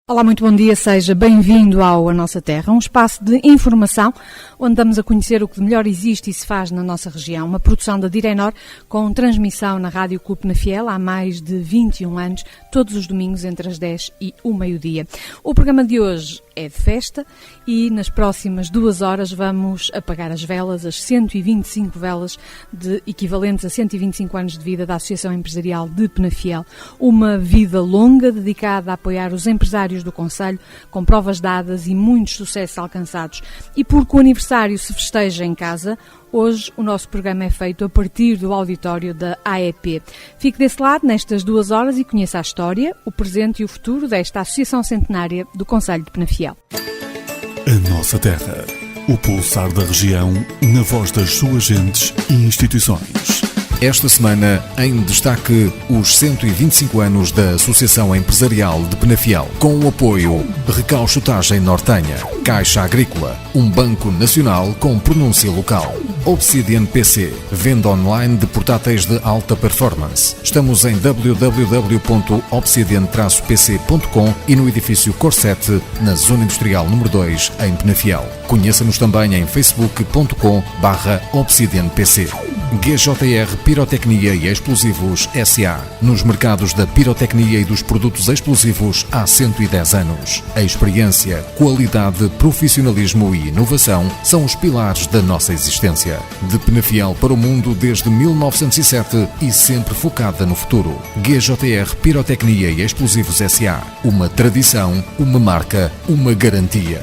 Olá, muito bom dia, seja bem-vindo ao A Nossa Terra, um espaço de informação onde damos a conhecer o que de melhor existe e se faz na nossa região. Uma produção da Direnor com transmissão na Rádio Clube Penafiel há mais de 21 anos, todos os domingos entre as 10 e o meio-dia. O programa de hoje é de festa e nas próximas 2 horas vamos apagar as velas, as 125 velas equivalentes a 125 anos de vida da Associação Empresarial de Penafiel. Uma vida longa dedicada a apoiar os empresários do concelho, com provas dadas e muitos sucessos alcançados. E porque o aniversário se festeja em casa, hoje o nosso programa é feito a partir do auditório da AEP. Fique desse lado nestas 2 horas e conheça a história, o presente e o futuro desta Associação Centenária do Concelho de Penafiel. A Nossa Terra, o pulsar da região, na voz das suas gentes e instituições. Esta semana, em destaque, os 125 anos da Associação Empresarial de Penafiel, com o apoio Recauchutagem Nortenha, Caixa Agrícola, um banco nacional com pronúncia local, Obsidian PC, venda online de portáteis de alta performance. Estamos em www.obsidian-pc.com e no edifício Corset, na Zona Industrial número 2, em Penafiel. Conheça-nos também em facebook.com/obsidianpc. GJR Pirotecnia e Explosivos S.A. Nos mercados da pirotecnia e dos produtos explosivos há 110 anos. A experiência, qualidade, profissionalismo e inovação são os pilares da nossa existência. De Penafiel para o mundo desde 1907 e sempre focada no futuro. GJR Pirotecnia e Explosivos S.A. Uma tradição, uma marca, uma garantia.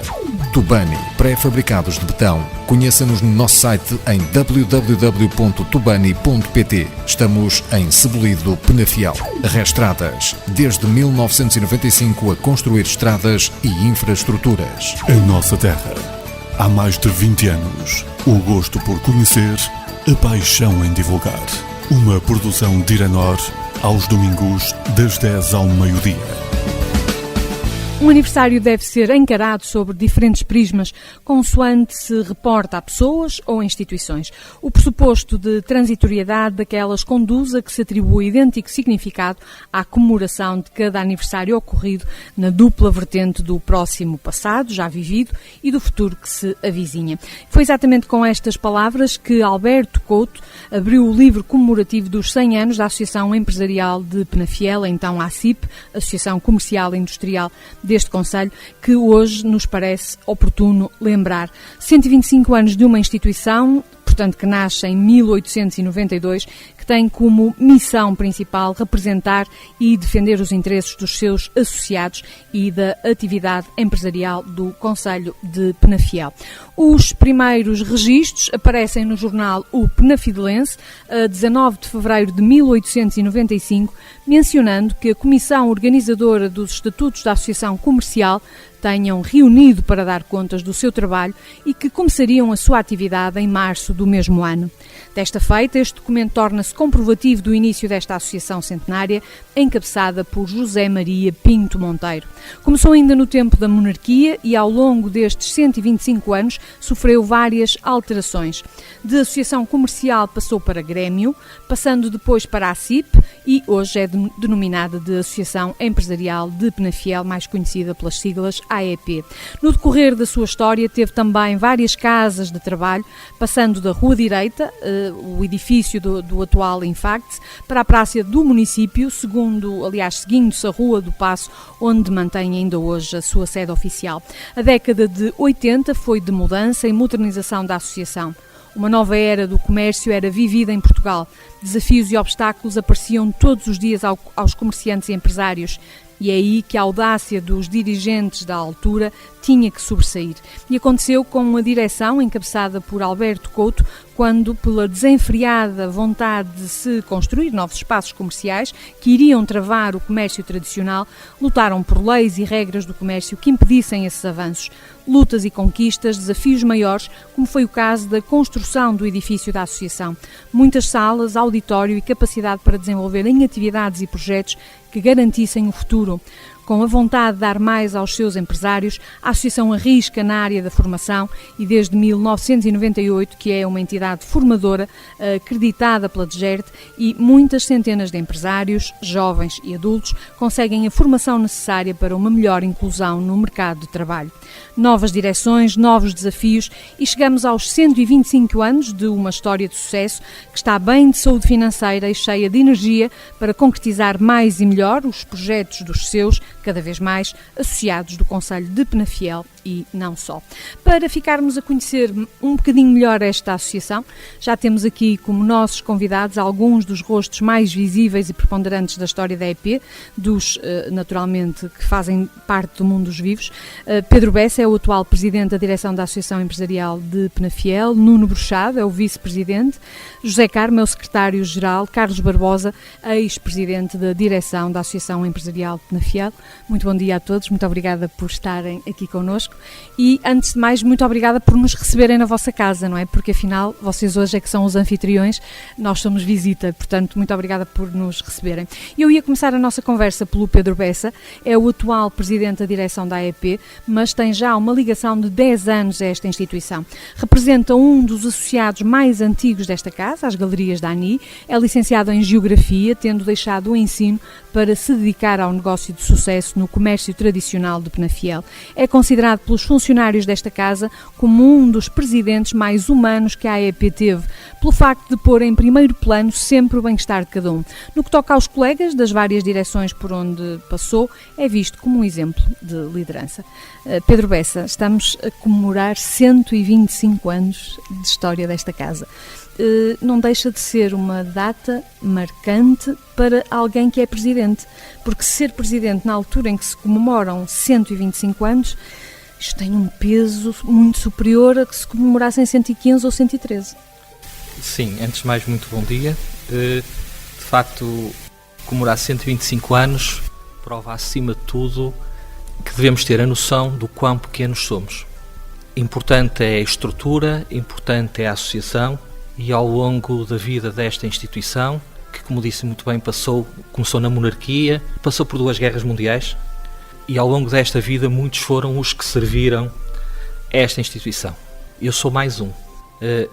Tubani, pré-fabricados de betão. Conheça-nos no nosso site em www.tubani.pt. Estamos em Cebolido, Penafiel. Restradas, desde 1995 a construir estradas e infraestruturas. A Nossa Terra, há mais de 20 anos. O gosto por conhecer, a paixão em divulgar. Uma produção Direnor, aos domingos, das 10 ao meio-dia. Um aniversário deve ser encarado sobre diferentes prismas, consoante se reporta a pessoas ou instituições. O pressuposto de transitoriedade daquelas conduz a que se atribua idêntico significado à comemoração de cada aniversário ocorrido na dupla vertente do próximo passado, já vivido, e do futuro que se avizinha. Foi exatamente com estas palavras que Alberto Couto abriu o livro comemorativo dos 100 anos da Associação Empresarial de Penafiel, então ACIP, Associação Comercial e Industrial deste concelho, que hoje nos parece oportuno lembrar. 125 anos de uma instituição, portanto, que nasce em 1892, que tem como missão principal representar e defender os interesses dos seus associados e da atividade empresarial do concelho de Penafiel. Os primeiros registros aparecem no jornal O Penafidelense, a 19 de fevereiro de 1895, mencionando que a comissão organizadora dos estatutos da Associação Comercial tenham reunido para dar contas do seu trabalho e que começariam a sua atividade em março do mesmo ano. Desta feita, este documento torna-se comprovativo do início desta associação centenária, encabeçada por José Maria Pinto Monteiro. Começou ainda no tempo da monarquia e, ao longo destes 125 anos, sofreu várias alterações. De associação comercial passou para Grêmio, passando depois para a CIP e hoje é denominada de Associação Empresarial de Penafiel, mais conhecida pelas siglas AEP. No decorrer da sua história teve também várias casas de trabalho, passando da Rua Direita, o edifício do atual Infact, para a praça do município, seguindo-se a Rua do Paço, onde mantém ainda hoje a sua sede oficial. A década de 80 foi de mudança e modernização da associação. Uma nova era do comércio era vivida em Portugal. Desafios e obstáculos apareciam todos os dias aos comerciantes e empresários. E é aí que a audácia dos dirigentes da altura tinha que sobressair. E aconteceu com uma direção encabeçada por Alberto Couto, quando, pela desenfreada vontade de se construir novos espaços comerciais que iriam travar o comércio tradicional, lutaram por leis e regras do comércio que impedissem esses avanços. Lutas e conquistas, desafios maiores, como foi o caso da construção do edifício da associação. Muitas salas, auditório e capacidade para desenvolverem atividades e projetos que garantissem o futuro. Com a vontade de dar mais aos seus empresários, a Associação arrisca na área da formação e desde 1998 que é uma entidade formadora acreditada pela DGERT e muitas centenas de empresários, jovens e adultos conseguem a formação necessária para uma melhor inclusão no mercado de trabalho. Novas direções, novos desafios e chegamos aos 125 anos de uma história de sucesso que está bem de saúde financeira e cheia de energia para concretizar mais e melhor os projetos dos seus, cada vez mais, associados do Concelho de Penafiel e não só. Para ficarmos a conhecer um bocadinho melhor esta associação, já temos aqui como nossos convidados alguns dos rostos mais visíveis e preponderantes da história da EP, dos, naturalmente, que fazem parte do mundo dos vivos. Pedro Bessa é o atual presidente da direção da Associação Empresarial de Penafiel, Nuno Bruxado é o vice-presidente, José Carmo é o secretário-geral, Carlos Barbosa, ex-presidente da direção da Associação Empresarial de Penafiel. Muito bom dia a todos, muito obrigada por estarem aqui connosco e, antes de mais, muito obrigada por nos receberem na vossa casa, não é? Porque, afinal, vocês hoje é que são os anfitriões, nós somos visita, portanto, muito obrigada por nos receberem. Eu ia começar a nossa conversa pelo Pedro Bessa, é o atual presidente da direção da AEP, mas tem já uma ligação de 10 anos a esta instituição. Representa um dos associados mais antigos desta casa, as Galerias da ANI, é licenciado em Geografia, tendo deixado o ensino para se dedicar ao negócio de sucesso no comércio tradicional de Penafiel. É considerado pelos funcionários desta casa como um dos presidentes mais humanos que a AEP teve, pelo facto de pôr em primeiro plano sempre o bem-estar de cada um. No que toca aos colegas das várias direções por onde passou, é visto como um exemplo de liderança. Pedro Bessa, estamos a comemorar 125 anos de história desta casa. Não deixa de ser uma data marcante para alguém que é presidente, porque ser presidente na altura em que se comemoram 125 anos, isto tem um peso muito superior a que se comemorassem 115 ou 113. Sim, antes de mais, muito bom dia. De facto, comemorar 125 anos prova, acima de tudo, que devemos ter a noção do quão pequenos somos. Importante é a estrutura, importante é a associação, e ao longo da vida desta instituição, que, como disse muito bem, começou na monarquia, passou por 2 guerras mundiais, e ao longo desta vida muitos foram os que serviram esta instituição. Eu sou mais um.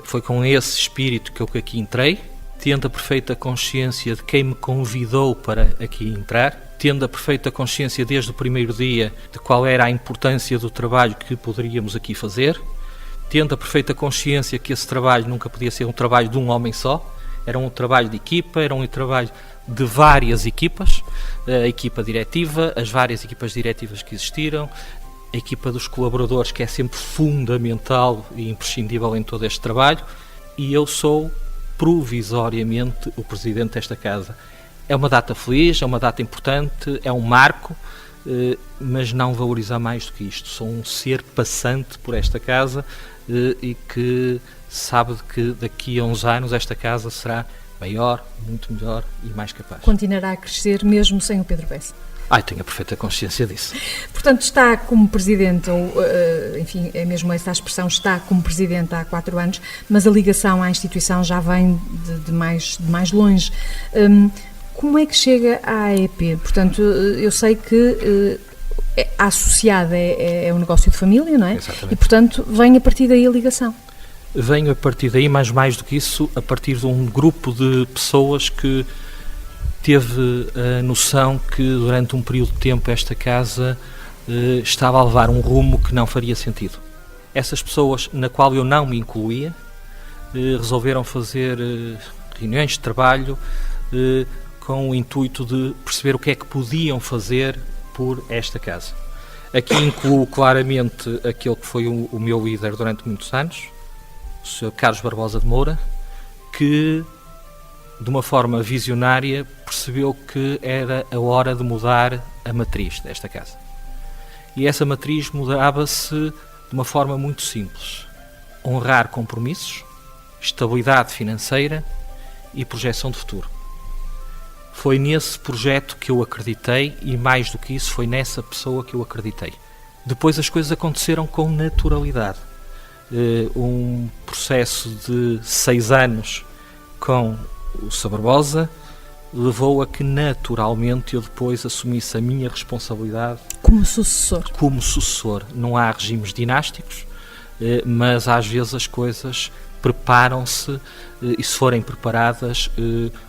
Foi com esse espírito que eu aqui entrei, tendo a perfeita consciência de quem me convidou para aqui entrar, tendo a perfeita consciência desde o primeiro dia de qual era a importância do trabalho que poderíamos aqui fazer, tendo a perfeita consciência que esse trabalho nunca podia ser um trabalho de um homem só, era um trabalho de equipa, era um trabalho de várias equipas, a equipa diretiva, as várias equipas diretivas que existiram, a equipa dos colaboradores, que é sempre fundamental e imprescindível em todo este trabalho, e eu sou provisoriamente o presidente desta casa. É uma data feliz, é uma data importante, é um marco, mas não valorizar mais do que isto. Sou um ser passante por esta casa e que sabe que daqui a uns anos esta casa será maior, muito melhor e mais capaz. Continuará a crescer mesmo sem o Pedro Bessa? Tenho a perfeita consciência disso. Portanto, está como presidente, ou enfim, é mesmo essa a expressão, está como presidente há 4 anos, mas a ligação à instituição já vem de mais longe. Como é que chega à AEP? Portanto, eu sei que a associada é um negócio de família, não é? Exatamente. E, portanto, vem a partir daí a ligação. Venho a partir daí, mas mais do que isso, a partir de um grupo de pessoas que teve a noção que durante um período de tempo esta casa estava a levar um rumo que não faria sentido. Essas pessoas, na qual eu não me incluía, resolveram fazer reuniões de trabalho com o intuito de perceber o que é que podiam fazer por esta casa. Aqui incluo claramente aquele que foi o meu líder durante muitos anos, o Sr. Carlos Barbosa de Moura, que de uma forma visionária percebeu que era a hora de mudar a matriz desta casa. E essa matriz mudava-se de uma forma muito simples: honrar compromissos, estabilidade financeira e projeção de futuro. Foi nesse projeto que eu acreditei e, mais do que isso, foi nessa pessoa que eu acreditei. Depois as coisas aconteceram com naturalidade. Um processo de 6 anos com o Sr. Barbosa, levou a que naturalmente eu depois assumisse a minha responsabilidade como sucessor. Como sucessor. Não há regimes dinásticos, mas às vezes as coisas preparam-se e se forem preparadas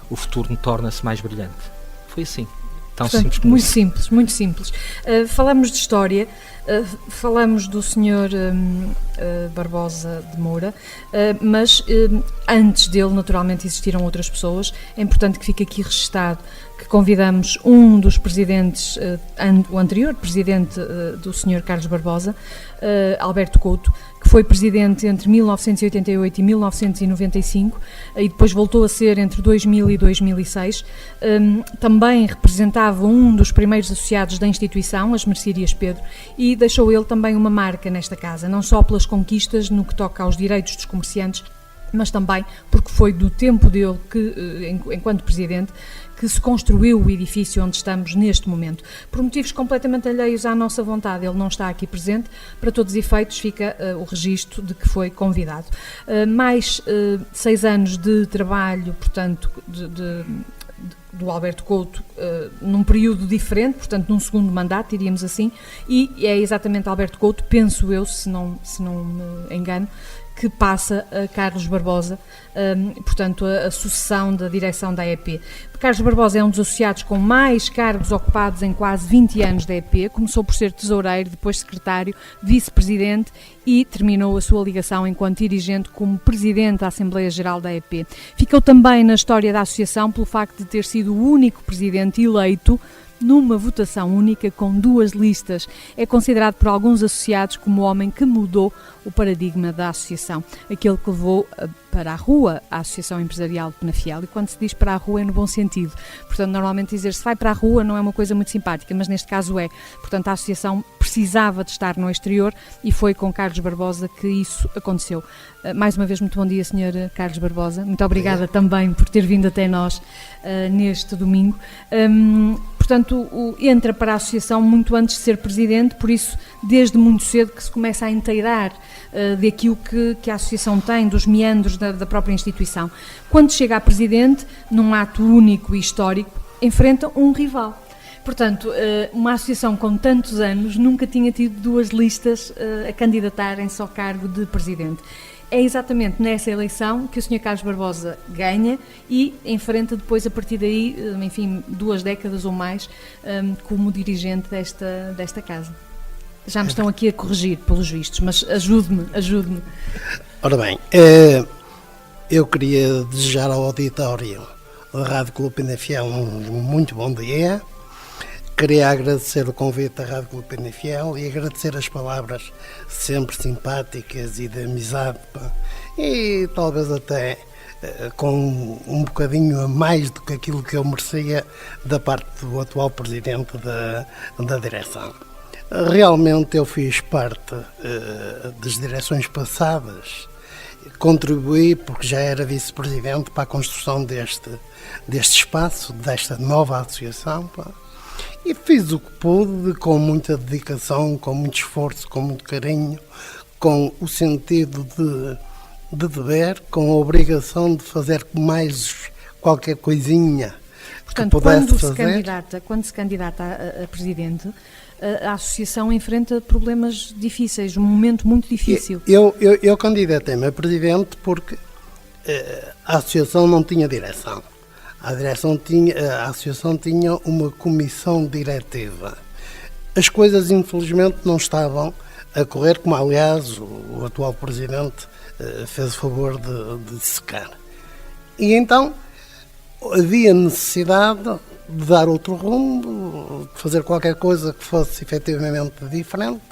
o futuro torna-se mais brilhante. Foi assim. Tão Portanto, simples como muito isso. simples, muito simples. Falamos de história, falamos do Sr. Barbosa de Moura, mas antes dele, naturalmente, existiram outras pessoas. É importante que fique aqui registado que convidamos um dos presidentes, o anterior presidente do Sr. Carlos Barbosa, Alberto Couto, que foi presidente entre 1988 e 1995 e depois voltou a ser entre 2000 e 2006. Também representava um dos primeiros associados da instituição, as Mercearias Pedro, e deixou ele também uma marca nesta casa, não só pelas conquistas no que toca aos direitos dos comerciantes, mas também porque foi do tempo dele que, enquanto presidente, que se construiu o edifício onde estamos neste momento. Por motivos completamente alheios à nossa vontade, ele não está aqui presente. Para todos os efeitos, fica o registro de que foi convidado. Mais 6 anos de trabalho, portanto, do Alberto Couto, num período diferente, portanto, num segundo mandato, diríamos assim, e é exatamente Alberto Couto, penso eu, se não me engano, que passa a Carlos Barbosa, portanto, a sucessão da direção da EP. Carlos Barbosa é um dos associados com mais cargos ocupados em quase 20 anos da EP. Começou por ser tesoureiro, depois secretário, vice-presidente e terminou a sua ligação enquanto dirigente como presidente da Assembleia Geral da EP. Ficou também na história da associação pelo facto de ter sido o único presidente eleito numa votação única com 2 listas. É considerado por alguns associados como o homem que mudou o paradigma da associação, aquele que levou para a rua a Associação Empresarial de Penafiel. E quando se diz para a rua é no bom sentido. Portanto, normalmente dizer se vai para a rua não é uma coisa muito simpática, mas neste caso é. Portanto, a associação precisava de estar no exterior e foi com Carlos Barbosa que isso aconteceu. Mais uma vez, muito bom dia, Sr. Carlos Barbosa. Muito obrigada também por ter vindo até nós neste domingo. Portanto, entra para a associação muito antes de ser presidente, por isso, desde muito cedo que se começa a inteirar daquilo que a associação tem, dos meandros da própria instituição. Quando chega a presidente, num ato único e histórico, enfrenta um rival. Portanto, uma associação com tantos anos nunca tinha tido 2 listas a candidatarem-se ao cargo de presidente. É exatamente nessa eleição que o Sr. Carlos Barbosa ganha e enfrenta depois, a partir daí, enfim, 2 décadas ou mais, como dirigente desta casa. Já me estão aqui a corrigir, pelos vistos, mas ajude-me. Ora bem, eu queria desejar ao auditório da Rádio Clube Penafiel um muito bom dia. Queria agradecer o convite da Rádio Clube Penafiel e agradecer as palavras sempre simpáticas e de amizade, e talvez até com um bocadinho a mais do que aquilo que eu merecia da parte do atual presidente da direção. Realmente eu fiz parte das direções passadas, contribuí porque já era vice-presidente para a construção deste espaço, desta nova associação, e fiz o que pude com muita dedicação, com muito esforço, com muito carinho, com o sentido de dever, com a obrigação de fazer mais qualquer coisinha. Portanto, que pudesse fazer. Quando se candidata a presidente, a associação enfrenta problemas difíceis, um momento muito difícil. Eu candidatei-me a presidente porque a associação não tinha direção. A associação tinha uma comissão diretiva. As coisas, infelizmente, não estavam a correr, como, aliás, o atual presidente fez o favor de secar. E então havia necessidade de dar outro rumo, de fazer qualquer coisa que fosse efetivamente diferente,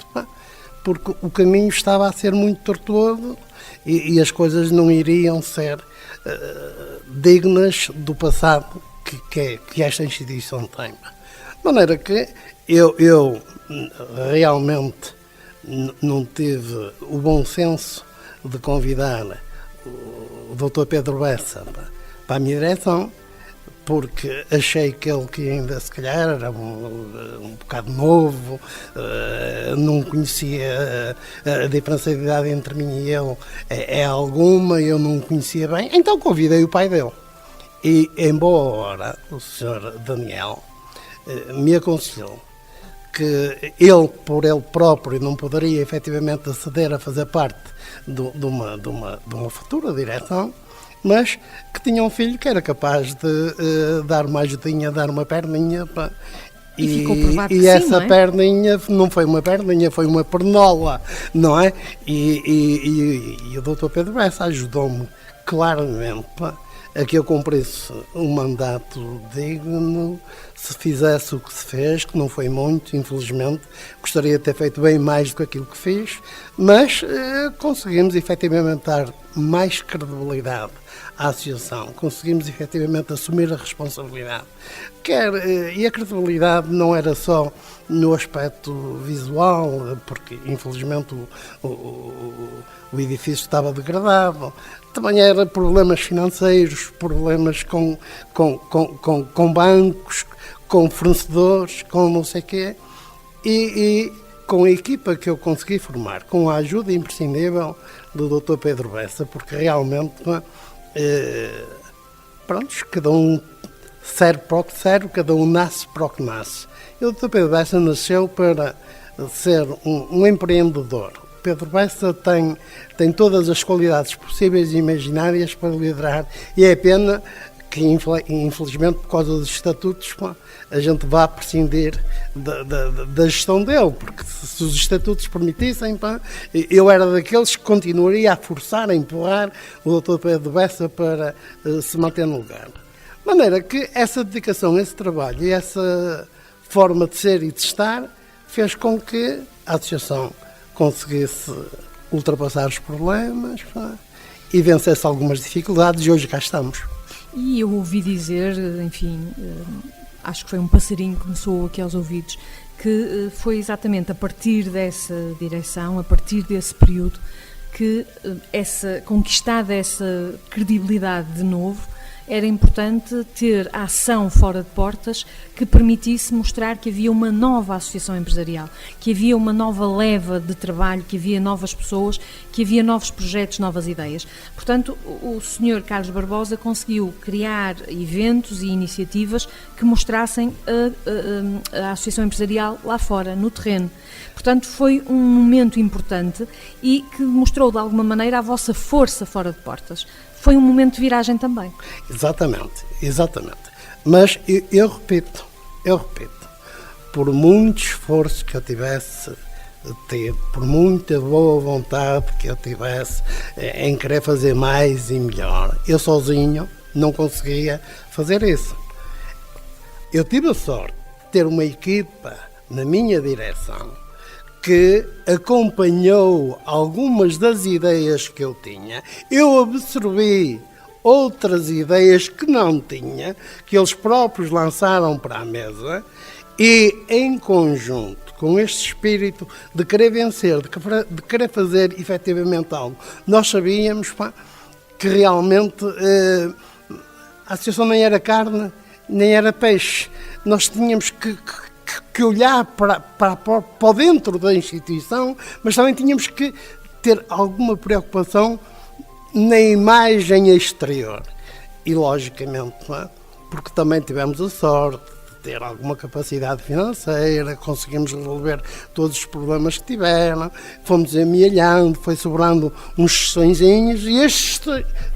porque o caminho estava a ser muito tortuoso e as coisas não iriam ser dignas do passado que esta instituição tem. De maneira que eu realmente não tive o bom senso de convidar o Dr. Pedro Bessa para a minha direção, porque achei que ele que ainda se calhar era um bocado novo, não conhecia a diferença de idade entre mim e ele, é alguma, eu não conhecia bem, então convidei o pai dele. E em boa hora o Sr. Daniel me aconselhou que ele, por ele próprio, não poderia efetivamente aceder a fazer parte de uma futura direção, mas que tinha um filho que era capaz de dar uma ajudinha, dar uma perninha. E ficou provado que e sim, essa não é? perninha não foi uma perninha, foi uma pernola, não é? E o Dr. Pedro Bessa ajudou-me claramente a que eu cumprisse um mandato digno, se fizesse o que se fez, que não foi muito, infelizmente. Gostaria de ter feito bem mais do que aquilo que fiz, mas conseguimos efetivamente dar mais credibilidade à associação, conseguimos efetivamente assumir a responsabilidade. E a credibilidade não era só no aspecto visual, porque infelizmente o edifício estava degradado, também era problemas financeiros, problemas com bancos, com fornecedores, com não sei o quê, e com a equipa que eu consegui formar, com a ajuda imprescindível do Dr. Pedro Bessa, porque realmente, cada um serve para o que serve, cada um nasce para o que nasce. E o Dr. Pedro Bessa nasceu para ser um empreendedor. Pedro Bessa tem todas as qualidades possíveis e imaginárias para liderar, e é pena que, infelizmente, por causa dos estatutos, a gente vá prescindir da gestão dele, porque se os estatutos permitissem, eu era daqueles que continuaria a forçar, a empurrar o Dr. Pedro Bessa para se manter no lugar. De maneira que essa dedicação, esse trabalho e essa forma de ser e de estar fez com que a associação conseguisse ultrapassar os problemas e vencesse algumas dificuldades, e hoje cá estamos. E eu ouvi dizer, enfim, acho que foi um passarinho que me soou aqui aos ouvidos, que foi exatamente a partir dessa direção, a partir desse período, que conquistada essa credibilidade de novo, era importante ter a ação fora de portas que permitisse mostrar que havia uma nova associação empresarial, que havia uma nova leva de trabalho, que havia novas pessoas, que havia novos projetos, novas ideias. Portanto, o Sr. Carlos Barbosa conseguiu criar eventos e iniciativas que mostrassem a associação empresarial lá fora, no terreno. Portanto, foi um momento importante e que mostrou de alguma maneira a vossa força fora de portas. Foi um momento de viragem também. Exatamente. Mas eu repito, por muito esforço que eu tivesse tido, por muita boa vontade que eu tivesse em querer fazer mais e melhor, eu sozinho não conseguia fazer isso. Eu tive a sorte de ter uma equipa na minha direção que acompanhou algumas das ideias que eu tinha. Eu absorvi outras ideias que não tinha, que eles próprios lançaram para a mesa, e em conjunto com este espírito de querer vencer, de querer fazer efetivamente algo, nós sabíamos que realmente a associação nem era carne, nem era peixe. Nós tínhamos que olhar para dentro da instituição, mas também tínhamos que ter alguma preocupação na imagem exterior. E, logicamente, porque também tivemos a sorte de ter alguma capacidade financeira, conseguimos resolver todos os problemas que tiveram, fomos amealhando, foi sobrando uns tostõezinhos, e estes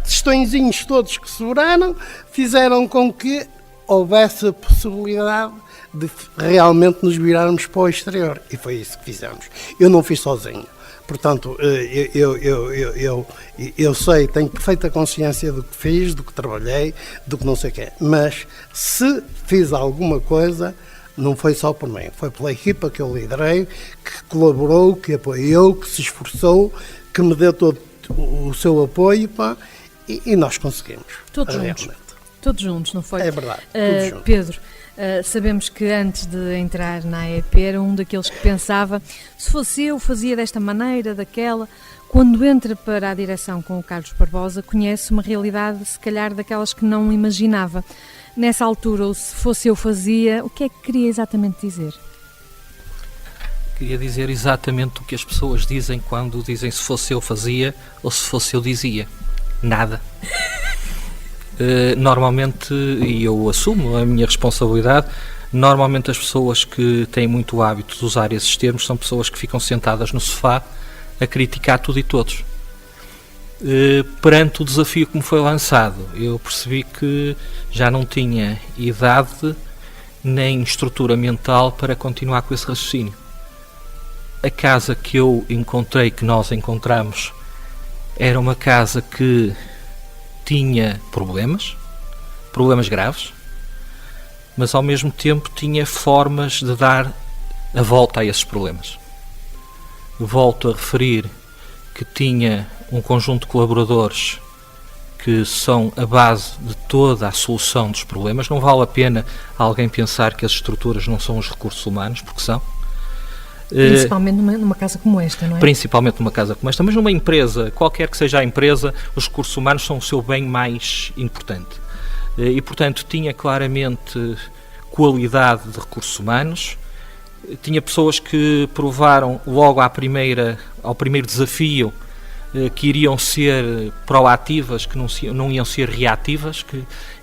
tostõezinhos todos que sobraram fizeram com que houvesse a possibilidade de realmente nos virarmos para o exterior. E foi isso que fizemos. Eu não fiz sozinho. Portanto, eu sei, tenho perfeita consciência do que fiz, do que trabalhei, do que não sei o quê. Mas se fiz alguma coisa, não foi só por mim. Foi pela equipa que eu liderei, que colaborou, que apoiou, que se esforçou, que me deu todo o seu apoio, e nós conseguimos. Todos juntos, não foi? É verdade. Pedro, sabemos que antes de entrar na AEP era um daqueles que pensava, se fosse eu, fazia desta maneira, daquela. Quando entra para a direção com o Carlos Barbosa, conhece uma realidade, se calhar, daquelas que não imaginava. Nessa altura, ou se fosse eu, fazia, o que é que queria exatamente dizer? Queria dizer exatamente o que as pessoas dizem quando dizem se fosse eu, fazia, ou se fosse eu, dizia. Nada. Normalmente, e eu assumo a minha responsabilidade, normalmente as pessoas que têm muito hábito de usar esses termos são pessoas que ficam sentadas no sofá a criticar tudo e todos. Perante o desafio que me foi lançado, eu percebi que já não tinha idade nem estrutura mental para continuar com esse raciocínio. A casa que eu encontrei, que nós encontramos, era uma casa que tinha problemas graves, mas ao mesmo tempo tinha formas de dar a volta a esses problemas. Volto a referir que tinha um conjunto de colaboradores que são a base de toda a solução dos problemas. Não vale a pena alguém pensar que as estruturas não são os recursos humanos, porque são. Principalmente numa casa como esta, não é? Principalmente numa casa como esta, mas numa empresa, qualquer que seja a empresa, os recursos humanos são o seu bem mais importante. E, portanto, tinha claramente qualidade de recursos humanos, tinha pessoas que provaram logo ao primeiro desafio que iriam ser proativas, que não iam ser reativas,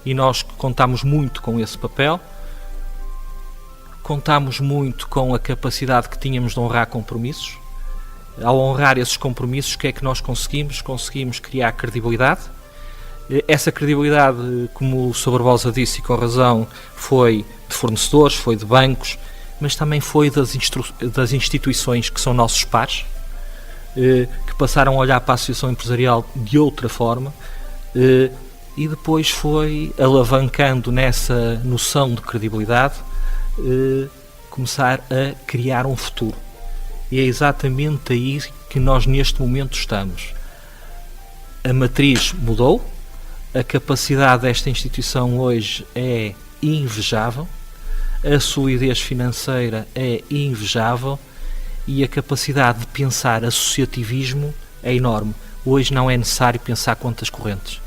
e nós contámos muito com esse papel. Contámos muito com a capacidade que tínhamos de honrar compromissos. Ao honrar esses compromissos, o que é que nós conseguimos? Conseguimos criar credibilidade. Essa credibilidade, como o Sr. Barbosa disse e com razão, foi de fornecedores, foi de bancos, mas também foi das instituições que são nossos pares, que passaram a olhar para a associação empresarial de outra forma, e depois foi alavancando nessa noção de credibilidade, começar a criar um futuro. E é exatamente aí que nós neste momento estamos. A matriz mudou, a capacidade desta instituição hoje é invejável, a solidez financeira é invejável e a capacidade de pensar associativismo é enorme. Hoje não é necessário pensar contas correntes.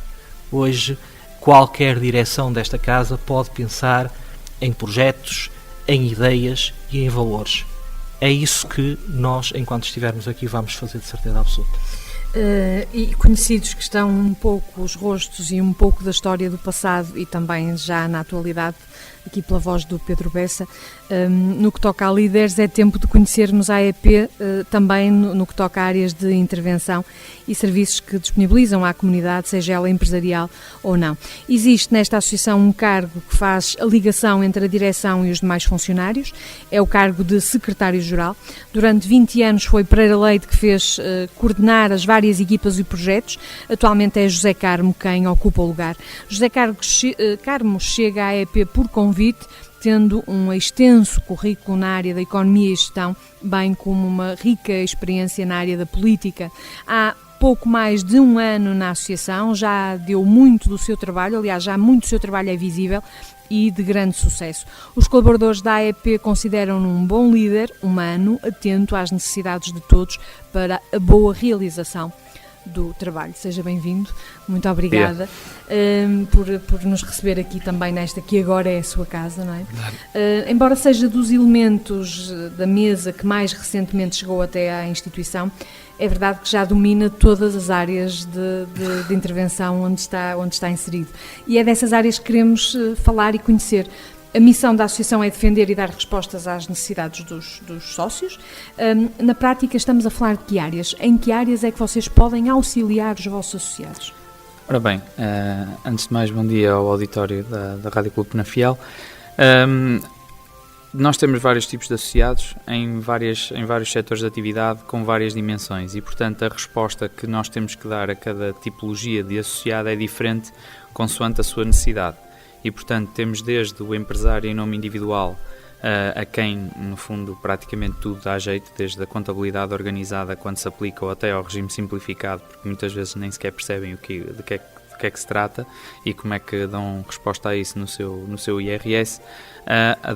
Hoje qualquer direção desta casa pode pensar em projetos, em ideias e em valores. É isso que nós, enquanto estivermos aqui, vamos fazer de certeza absoluta. E conhecidos que estão um pouco os rostos e um pouco da história do passado e também já na atualidade, aqui pela voz do Pedro Bessa, no que toca a líderes, é tempo de conhecermos a AEP também no que toca a áreas de intervenção e serviços que disponibilizam à comunidade, seja ela empresarial ou não. Existe nesta associação um cargo que faz a ligação entre a direção e os demais funcionários, é o cargo de secretário-geral. Durante 20 anos foi Pereira Leite que fez coordenar as várias equipas e projetos. Atualmente é José Carmo quem ocupa o lugar. José Carmo chega à AEP por convite, tendo um extenso currículo na área da economia e gestão, bem como uma rica experiência na área da política. Há pouco mais de um ano na associação, já deu muito do seu trabalho, aliás, já muito do seu trabalho é visível e de grande sucesso. Os colaboradores da AEP consideram-no um bom líder, humano, atento às necessidades de todos para a boa realização do trabalho. Seja bem-vindo, muito obrigada por nos receber aqui também nesta que agora é a sua casa, não é? Embora seja dos elementos da mesa que mais recentemente chegou até à instituição, é verdade que já domina todas as áreas de intervenção onde está inserido. E é dessas áreas que queremos falar e conhecer. A missão da associação é defender e dar respostas às necessidades dos sócios. Na prática, estamos a falar de que áreas? Em que áreas é que vocês podem auxiliar os vossos associados? Ora bem, antes de mais, bom dia ao auditório da Rádio Clube Penafiel. Nós temos vários tipos de associados em vários setores de atividade com várias dimensões e, portanto, a resposta que nós temos que dar a cada tipologia de associado é diferente consoante a sua necessidade. E, portanto, temos desde o empresário em nome individual, a quem, no fundo, praticamente tudo dá jeito, desde a contabilidade organizada quando se aplica ou até ao regime simplificado, porque muitas vezes nem sequer percebem de que é que se trata e como é que dão resposta a isso no seu IRS,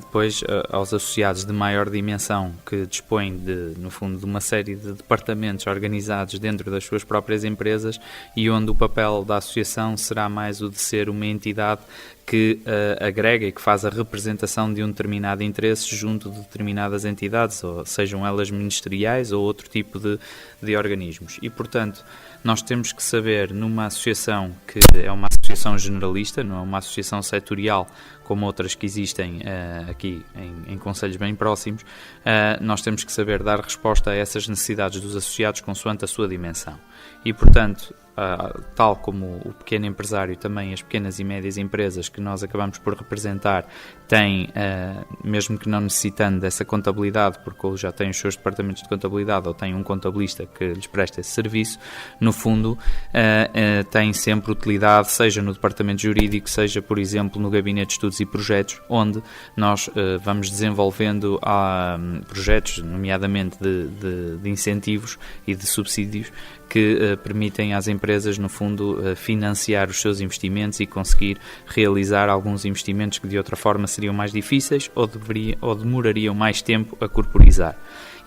depois aos associados de maior dimensão que dispõem, no fundo, de uma série de departamentos organizados dentro das suas próprias empresas e onde o papel da associação será mais o de ser uma entidade que agrega e que faz a representação de um determinado interesse junto de determinadas entidades, ou sejam elas ministeriais ou outro tipo de organismos. E, portanto, nós temos que saber, numa associação que é uma associação associação generalista, não é uma associação setorial como outras que existem aqui em concelhos bem próximos. Nós temos que saber dar resposta a essas necessidades dos associados consoante a sua dimensão. E, portanto, tal como o pequeno empresário, também as pequenas e médias empresas que nós acabamos por representar têm, mesmo que não necessitando dessa contabilidade, porque ou já têm os seus departamentos de contabilidade ou têm um contabilista que lhes presta esse serviço, no fundo têm sempre utilidade, seja no departamento jurídico, seja, por exemplo, no gabinete de estudos e projetos, onde nós vamos desenvolvendo projetos, nomeadamente de incentivos e de subsídios, que permitem às empresas, no fundo, financiar os seus investimentos e conseguir realizar alguns investimentos que de outra forma seriam mais difíceis ou demorariam mais tempo a corporizar.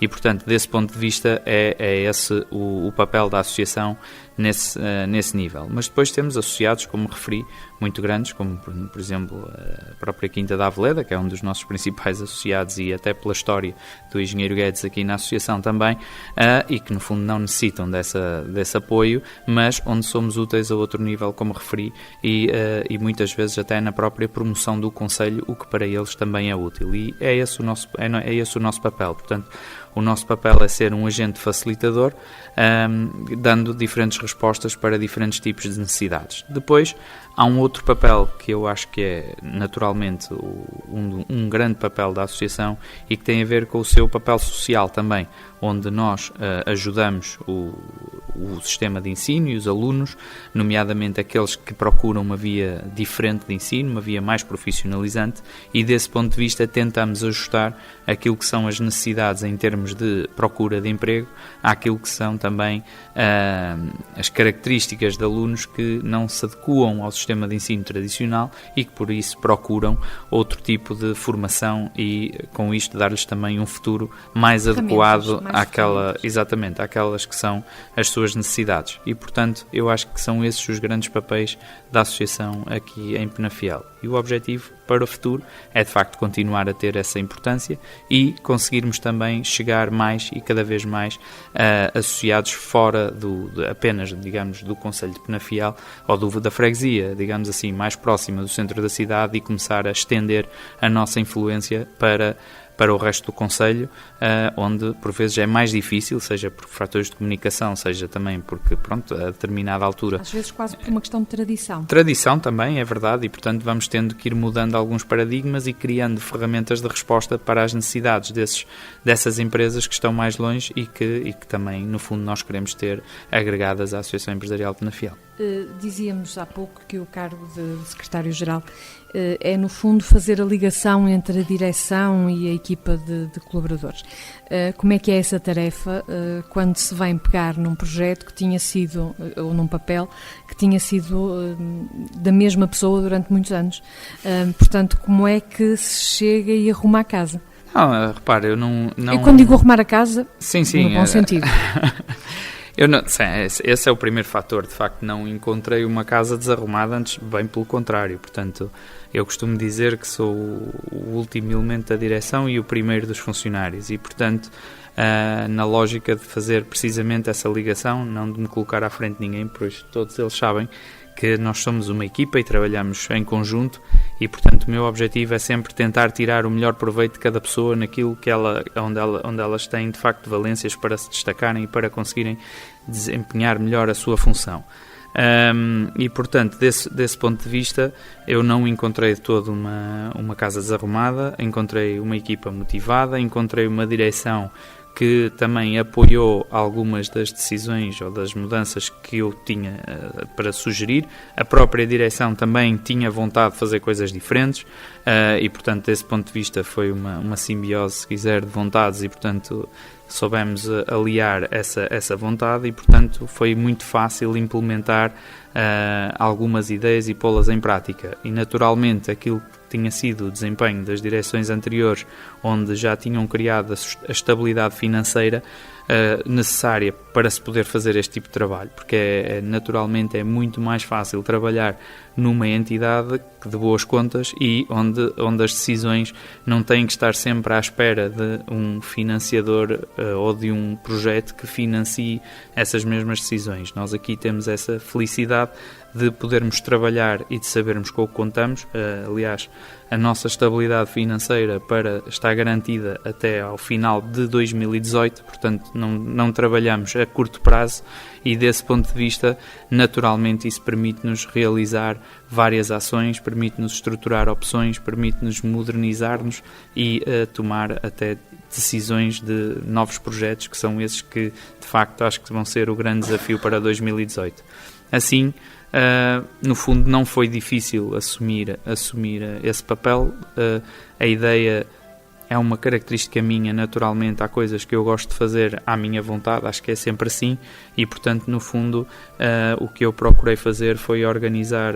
E, portanto, desse ponto de vista é esse o papel da associação nesse nível. Mas depois temos associados, como referi, muito grandes, como por exemplo a própria Quinta da Aveleda, que é um dos nossos principais associados e até pela história do Engenheiro Guedes aqui na associação também, e que no fundo não necessitam desse apoio, mas onde somos úteis a outro nível, como referi, e muitas vezes até na própria promoção do concelho, o que para eles também é útil. E é esse o nosso papel. Portanto, o nosso papel é ser um agente facilitador, dando diferentes respostas para diferentes tipos de necessidades. Depois, há um outro papel que eu acho que é naturalmente um grande papel da associação e que tem a ver com o seu papel social também, onde nós ajudamos o sistema de ensino e os alunos, nomeadamente aqueles que procuram uma via diferente de ensino, uma via mais profissionalizante, e desse ponto de vista tentamos ajustar aquilo que são as necessidades em termos de procura de emprego àquilo que são também as características de alunos que não se adequam ao sistema de ensino tradicional e que por isso procuram outro tipo de formação e com isto dar-lhes também um futuro mais adequado àquelas que são as suas necessidades. E portanto eu acho que são esses os grandes papéis da associação aqui em Penafiel. E o objetivo para o futuro é de facto continuar a ter essa importância e conseguirmos também chegar mais e cada vez mais associados fora apenas, digamos, do concelho de Penafiel ou da freguesia, digamos assim, mais próxima do centro da cidade e começar a estender a nossa influência para o resto do concelho, onde por vezes é mais difícil, seja por fatores de comunicação, seja também porque, pronto, a determinada altura... Às vezes quase por uma questão de tradição. Tradição também, é verdade, e portanto vamos tendo que ir mudando alguns paradigmas e criando ferramentas de resposta para as necessidades dessas empresas que estão mais longe e que também, no fundo, nós queremos ter agregadas à Associação Empresarial de Penafiel. Dizíamos há pouco que o cargo de secretário-geral é, no fundo, fazer a ligação entre a direção e a equipa de colaboradores. Como é que é essa tarefa quando se vem pegar num projeto que tinha sido, ou num papel, que tinha sido da mesma pessoa durante muitos anos? Portanto, como é que se chega e arruma a casa? Não, repare, eu não... Eu quando digo arrumar a casa, sim, no bom sentido. Esse é o primeiro fator, de facto não encontrei uma casa desarrumada antes, bem pelo contrário, portanto eu costumo dizer que sou o último elemento da direção e o primeiro dos funcionários e portanto na lógica de fazer precisamente essa ligação, não de me colocar à frente de ninguém, pois todos eles sabem que nós somos uma equipa e trabalhamos em conjunto e, portanto, o meu objetivo é sempre tentar tirar o melhor proveito de cada pessoa naquilo que onde elas têm, de facto, valências para se destacarem e para conseguirem desempenhar melhor a sua função. E, portanto, desse ponto de vista, eu não encontrei de todo uma casa desarrumada, encontrei uma equipa motivada, encontrei uma direção que também apoiou algumas das decisões ou das mudanças que eu tinha para sugerir. A própria direção também tinha vontade de fazer coisas diferentes e, portanto, desse ponto de vista foi uma simbiose, se quiser, de vontades e, portanto, soubemos aliar essa vontade e, portanto, foi muito fácil implementar algumas ideias e pô-las em prática. E, naturalmente, aquilo que tinha sido o desempenho das direções anteriores, onde já tinham criado a estabilidade financeira, necessária para se poder fazer este tipo de trabalho, porque naturalmente é muito mais fácil trabalhar numa entidade de boas contas e onde as decisões não têm que estar sempre à espera de um financiador ou de um projeto que financie essas mesmas decisões. Nós aqui temos essa felicidade de podermos trabalhar e de sabermos com o que contamos. Aliás, a nossa estabilidade financeira está garantida até ao final de 2018, portanto não trabalhamos a curto prazo e desse ponto de vista, naturalmente isso permite-nos realizar várias ações, permite-nos estruturar opções, permite-nos modernizar-nos e tomar até decisões de novos projetos, que são esses que de facto acho que vão ser o grande desafio para 2018. Assim, no fundo não foi difícil assumir esse papel. A ideia é uma característica minha, naturalmente há coisas que eu gosto de fazer à minha vontade, acho que é sempre assim, e portanto no fundo o que eu procurei fazer foi organizar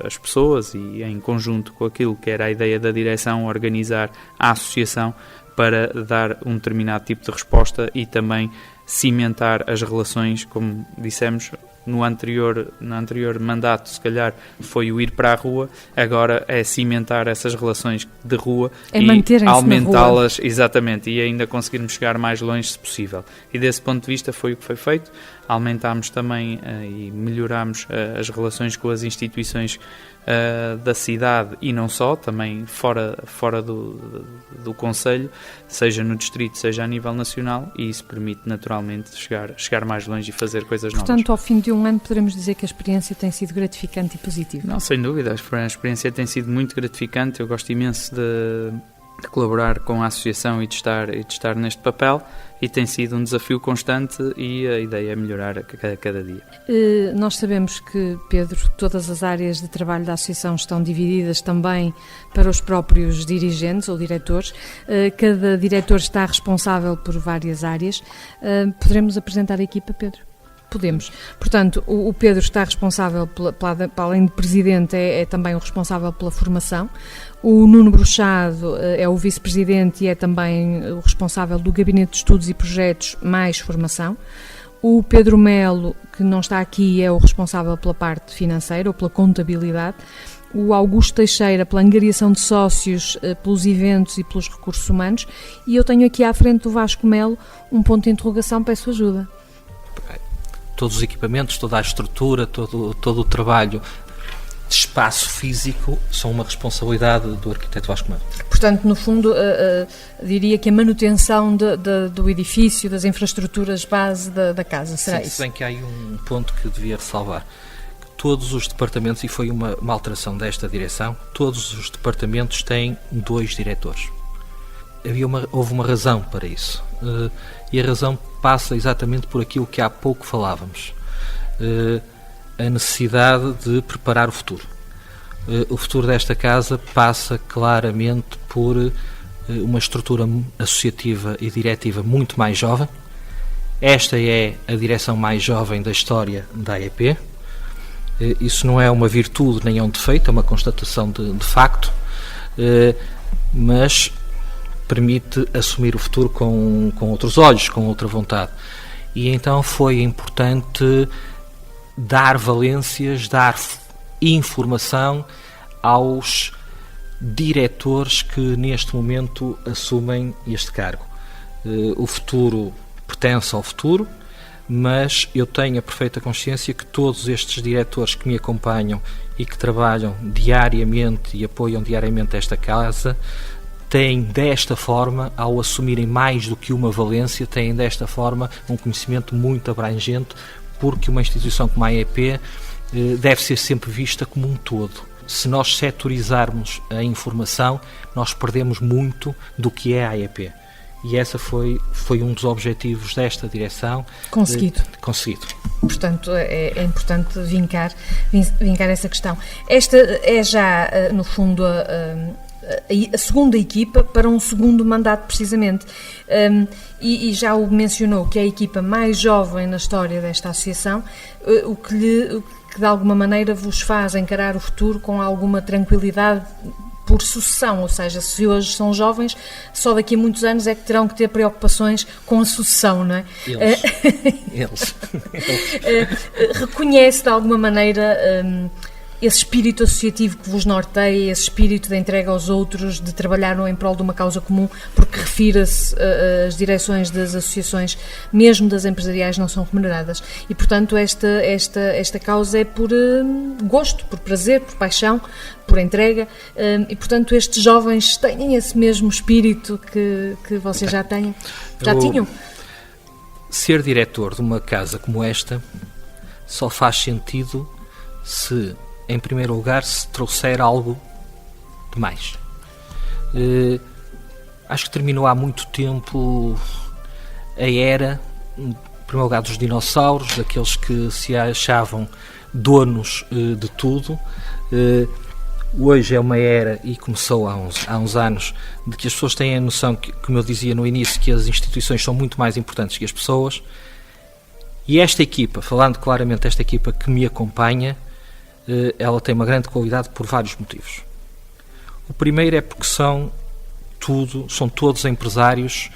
as pessoas e em conjunto com aquilo que era a ideia da direção, organizar a associação para dar um determinado tipo de resposta e também cimentar as relações, como dissemos. No anterior mandato, se calhar, foi o ir para a rua, agora é cimentar essas relações de rua e aumentá-las, exatamente, e ainda conseguirmos chegar mais longe se possível. E desse ponto de vista foi o que foi feito. Aumentámos também e melhorámos as relações com as instituições da cidade e não só, também fora do Conselho, seja no distrito, seja a nível nacional, e isso permite naturalmente chegar mais longe e fazer coisas novas. Portanto, ao fim de um ano poderemos dizer que a experiência tem sido gratificante e positiva. Não, sem dúvida, a experiência tem sido muito gratificante. Eu gosto imenso de colaborar com a associação e de estar neste papel, e tem sido um desafio constante e a ideia é melhorar a cada dia. Nós sabemos que, Pedro, todas as áreas de trabalho da associação estão divididas também para os próprios dirigentes ou diretores. Cada diretor está responsável por várias áreas. Poderemos apresentar a equipa, Pedro? Podemos. Portanto, o Pedro está responsável, para além de presidente, é também o responsável pela formação. O Nuno Bruxado é o vice-presidente e é também o responsável do Gabinete de Estudos e Projetos mais Formação. O Pedro Melo, que não está aqui, é o responsável pela parte financeira ou pela contabilidade. O Augusto Teixeira pela angariação de sócios, pelos eventos e pelos recursos humanos. E eu tenho aqui à frente do Vasco Melo um ponto de interrogação, peço ajuda. Todos os equipamentos, toda a estrutura, todo o trabalho de espaço físico são uma responsabilidade do arquiteto Vasco Melo. Portanto, no fundo, diria que a manutenção do edifício, das infraestruturas base da casa, será isso? Se bem que há aí um ponto que devia ressalvar. Todos os departamentos, e foi uma alteração desta direção, todos os departamentos têm 2 diretores. Houve uma razão para isso. E a razão passa exatamente por aquilo que há pouco falávamos. A necessidade de preparar o futuro. O futuro desta casa passa claramente por uma estrutura associativa e diretiva muito mais jovem. Esta é a direção mais jovem da história da AEP. Isso não é uma virtude nem é um defeito, é uma constatação de facto, mas permite assumir o futuro com outros olhos, com outra vontade. E então foi importante dar valências, dar informação aos diretores que neste momento assumem este cargo. O futuro pertence ao futuro, mas eu tenho a perfeita consciência que todos estes diretores que me acompanham e que trabalham diariamente e apoiam diariamente esta casa têm desta forma, ao assumirem mais do que uma valência, têm desta forma um conhecimento muito abrangente, porque uma instituição como a AEP deve ser sempre vista como um todo. Se nós setorizarmos a informação, nós perdemos muito do que é a AEP. E essa foi um dos objetivos desta direção. Conseguido. Conseguido. Portanto, é importante vincar essa questão. Esta é já, no fundo, a segunda equipa para um segundo mandato, precisamente. E já o mencionou, que é a equipa mais jovem na história desta associação, o que de alguma maneira vos faz encarar o futuro com alguma tranquilidade, por sucessão, ou seja, se hoje são jovens, só daqui a muitos anos é que terão que ter preocupações com a sucessão, não é? Eles. Reconhece de alguma maneira esse espírito associativo que vos norteia, esse espírito de entrega aos outros, de trabalhar em prol de uma causa comum, porque refira-se às direções das associações, mesmo das empresariais, não são remuneradas. E, portanto, esta causa é por gosto, por prazer, por paixão, por entrega, e, portanto, estes jovens têm esse mesmo espírito que vocês já têm? Já tinham? Ser diretor de uma casa como esta só faz sentido se, em primeiro lugar, se trouxer algo de mais. Acho que terminou há muito tempo a era, em primeiro lugar, dos dinossauros, daqueles que se achavam donos de tudo. Hoje é uma era, e começou há uns anos, de que as pessoas têm a noção, que, como eu dizia no início, que as instituições são muito mais importantes que as pessoas. E esta equipa, falando claramente, esta equipa que me acompanha, ela tem uma grande qualidade por vários motivos. O primeiro é porque são todos empresários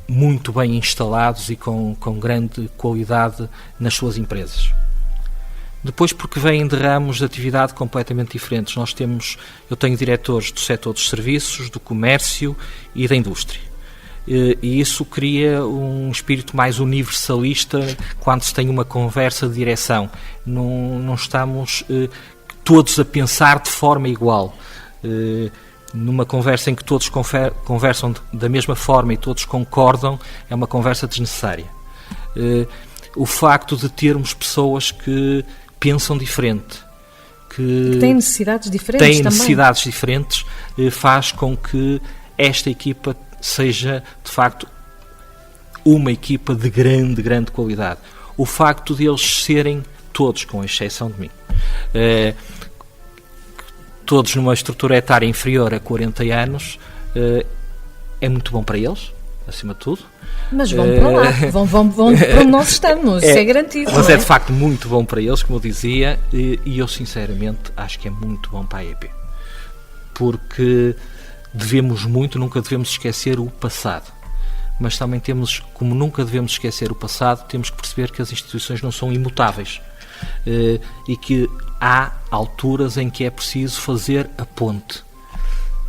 muito bem instalados e com grande qualidade nas suas empresas. Depois, porque vêm de ramos de atividade completamente diferentes. Eu tenho diretores do setor dos serviços, do comércio e da indústria. E isso cria um espírito mais universalista quando se tem uma conversa de direção. Não estamos todos a pensar de forma igual. Numa conversa em que todos conversam da mesma forma e todos concordam, é uma conversa desnecessária. O facto de termos pessoas que pensam diferente, que têm necessidades diferentes, faz com que esta equipa seja, de facto, uma equipa de grande qualidade. O facto de eles serem todos, com exceção de mim, todos numa estrutura etária inferior a 40 anos, é muito bom para eles, acima de tudo. Mas vão para lá, vão para onde nós estamos, isso é garantido. Mas é de facto muito bom para eles, como eu dizia, e eu sinceramente acho que é muito bom para a AEP. Porque nunca devemos esquecer o passado, mas também como nunca devemos esquecer o passado, temos que perceber que as instituições não são imutáveis e que há alturas em que é preciso fazer a ponte.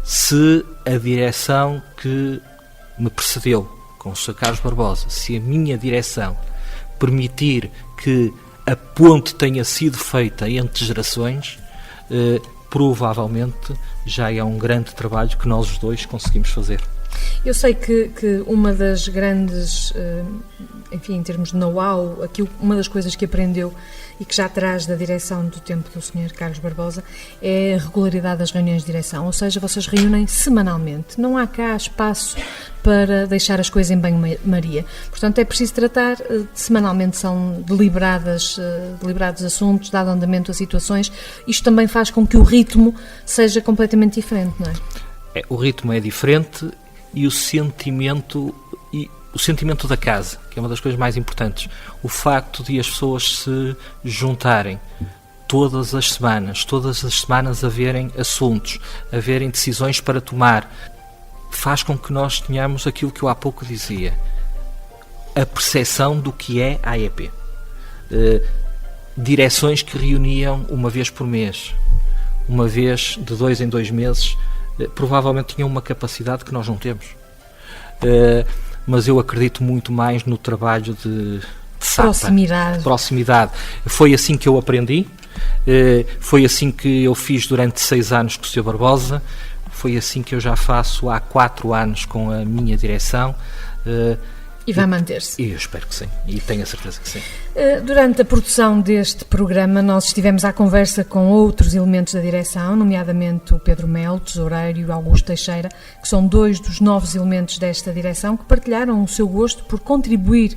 Se a direção que me precedeu, com o Sr. Carlos Barbosa, se a minha direção permitir que a ponte tenha sido feita entre gerações, provavelmente já é um grande trabalho que nós os dois conseguimos fazer. Eu sei que uma das grandes, enfim, em termos de know-how, uma das coisas que aprendeu e que já traz da direção do tempo do Sr. Carlos Barbosa é a regularidade das reuniões de direção, ou seja, vocês reúnem semanalmente, não há cá espaço para deixar as coisas em banho-maria. Portanto, é preciso tratar, semanalmente são deliberados assuntos, dado andamento a situações. Isto também faz com que o ritmo seja completamente diferente, não é? O ritmo é diferente e o sentimento da casa, que é uma das coisas mais importantes. O facto de as pessoas se juntarem todas as semanas haverem assuntos, haverem decisões para tomar, faz com que nós tenhamos aquilo que eu há pouco dizia, a percepção do que é a AEP. Direções que reuniam uma vez por mês, uma vez de 2 em 2 meses, provavelmente tinham uma capacidade que nós não temos. Mas eu acredito muito mais no trabalho de proximidade. Foi assim que eu aprendi, foi assim que eu fiz durante 6 anos com o Sr. Barbosa, foi assim que eu já faço há 4 anos com a minha direção. E vai manter-se. E eu espero que sim, e tenho a certeza que sim. Durante a produção deste programa, nós estivemos à conversa com outros elementos da direção, nomeadamente o Pedro Melo, tesoureiro, e o Augusto Teixeira, que são 2 dos novos elementos desta direção, que partilharam o seu gosto por contribuir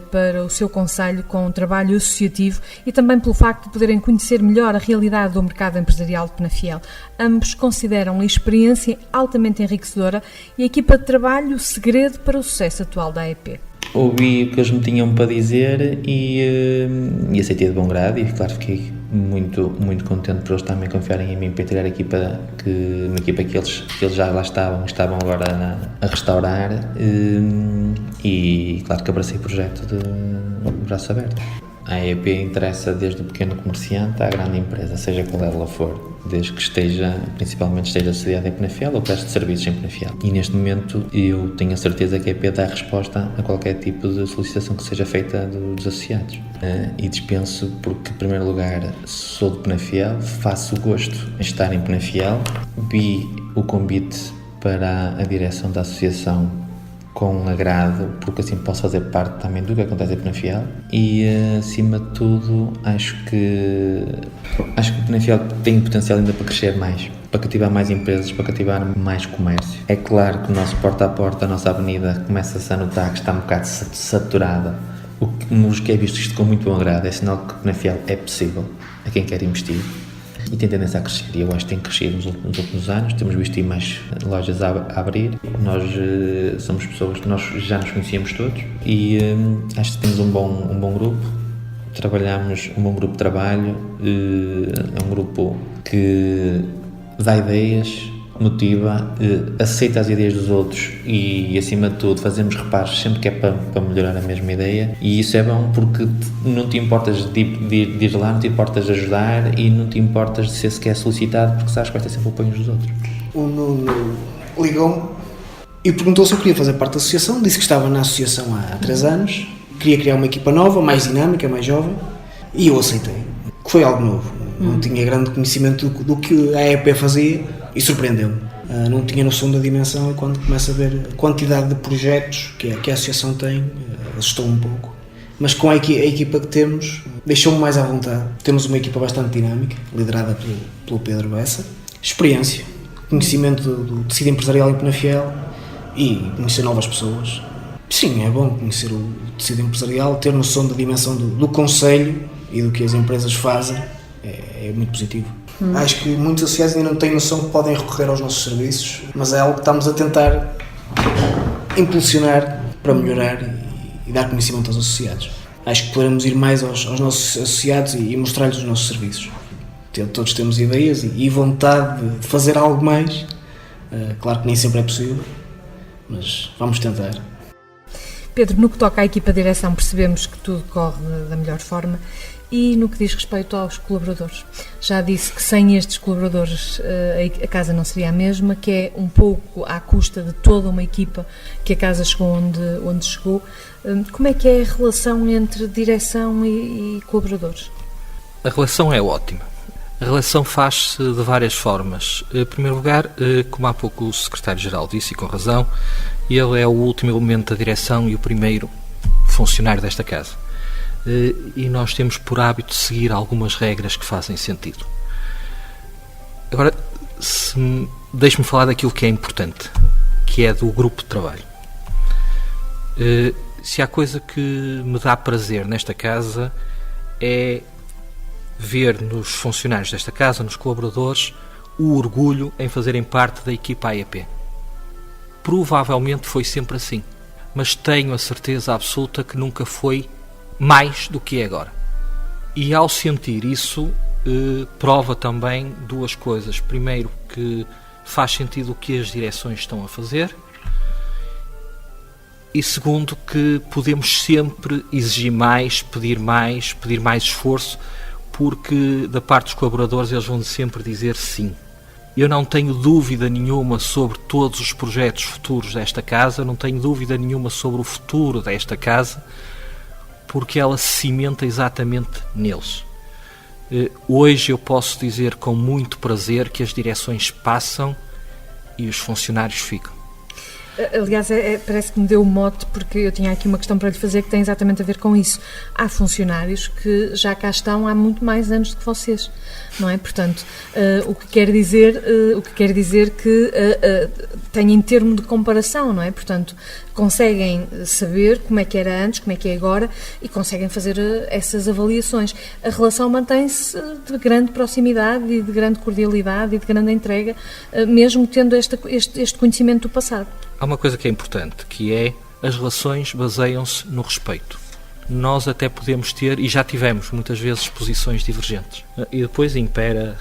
para o seu concelho com um trabalho associativo e também pelo facto de poderem conhecer melhor a realidade do mercado empresarial de Penafiel. Ambos consideram a experiência altamente enriquecedora e a equipa de trabalho o segredo para o sucesso atual da AEP. ouvi o que eles me tinham para dizer e aceitei de bom grado, e claro, fiquei muito contente por eles também confiarem em mim para integrar uma equipa que eles já lá estavam agora a restaurar, e claro que abracei o projeto de braço aberto. A AEP interessa desde o pequeno comerciante à grande empresa, seja qual ela for, desde que principalmente esteja associada em Penafiel ou preste serviços em Penafiel. E neste momento eu tenho a certeza que a AEP dá resposta a qualquer tipo de solicitação que seja feita dos associados. E dispenso porque, em primeiro lugar, sou de Penafiel, faço gosto em estar em Penafiel, vi o convite para a direção da associação com agrado, porque assim posso fazer parte também do que acontece em Penafiel, e acima de tudo acho que o Penafiel tem potencial ainda para crescer mais, para cativar mais empresas, para cativar mais comércio. É claro que o nosso porta a porta, a nossa avenida começa-se a notar que está um bocado saturada, os que é visto isto com muito bom agrado, é sinal que o Penafiel é possível a quem quer investir. E tem tendência a crescer, e eu acho que tem crescido nos últimos anos. Temos visto mais lojas a abrir. Nós somos pessoas que nós já nos conhecíamos todos, e acho que temos um bom grupo. Trabalhamos um bom grupo de trabalho, é um grupo que dá ideias, motiva, aceita as ideias dos outros e, acima de tudo, fazemos reparos sempre que é para melhorar a mesma ideia, e isso é bom porque não te importas de ir lá, não te importas de ajudar e não te importas de ser sequer solicitado, porque sabes que vai ter sempre o apoio dos outros. O Nuno ligou-me e perguntou se eu queria fazer parte da associação, disse que estava na associação há 3 anos, queria criar uma equipa nova, mais dinâmica, mais jovem, e eu aceitei, que foi algo novo. Não tinha grande conhecimento do que a AEP fazia e surpreendeu-me. Não tinha noção da dimensão, e quando começo a ver a quantidade de projetos que a associação tem, assustou-me um pouco. Mas com a equipa que temos, deixou-me mais à vontade. Temos uma equipa bastante dinâmica, liderada pelo Pedro Bessa. Experiência, conhecimento do tecido empresarial em Penafiel e conhecer novas pessoas. Sim, é bom conhecer o tecido empresarial, ter noção da dimensão do concelho e do que as empresas fazem. É muito positivo. Acho que muitos associados ainda não têm noção que podem recorrer aos nossos serviços, mas é algo que estamos a tentar impulsionar para melhorar e dar conhecimento aos associados. Acho que poderemos ir mais aos nossos associados e mostrar-lhes os nossos serviços. Todos temos ideias e vontade de fazer algo mais. Claro que nem sempre é possível, mas vamos tentar. Pedro, no que toca à equipa de direção, percebemos que tudo corre da melhor forma. E no que diz respeito aos colaboradores, já disse que sem estes colaboradores a casa não seria a mesma, que é um pouco à custa de toda uma equipa que a casa chegou onde chegou. Como é que é a relação entre direção e colaboradores? A relação é ótima. A relação faz-se de várias formas. Em primeiro lugar, como há pouco o secretário-geral disse, e com razão, ele é o último elemento da direção e o primeiro funcionário desta casa. E nós temos por hábito de seguir algumas regras que fazem sentido. Agora, deixe-me falar daquilo que é importante, que é do grupo de trabalho. Se há coisa que me dá prazer nesta casa é ver nos funcionários desta casa, nos colaboradores, o orgulho em fazerem parte da equipa AEP. Provavelmente foi sempre assim, mas tenho a certeza absoluta que nunca foi mais do que é agora. E ao sentir isso, prova também 2 coisas. Primeiro, que faz sentido o que as direções estão a fazer, e segundo, que podemos sempre exigir mais, pedir mais esforço, porque da parte dos colaboradores eles vão sempre dizer sim. Eu não tenho dúvida nenhuma sobre todos os projetos futuros desta casa, não tenho dúvida nenhuma sobre o futuro desta casa, porque ela se cimenta exatamente neles. Hoje eu posso dizer com muito prazer que as direções passam e os funcionários ficam. Aliás, parece que me deu o mote, porque eu tinha aqui uma questão para lhe fazer que tem exatamente a ver com isso. Há funcionários que já cá estão há muito mais anos do que vocês, não é? Portanto, o que quer dizer que tem em termo de comparação, não é? Portanto, conseguem saber como é que era antes, como é que é agora, e conseguem fazer essas avaliações. A relação mantém-se de grande proximidade e de grande cordialidade e de grande entrega, mesmo tendo este conhecimento do passado. Há uma coisa que é importante, que é as relações baseiam-se no respeito. Nós até podemos ter, e já tivemos muitas vezes, posições divergentes. E depois impera,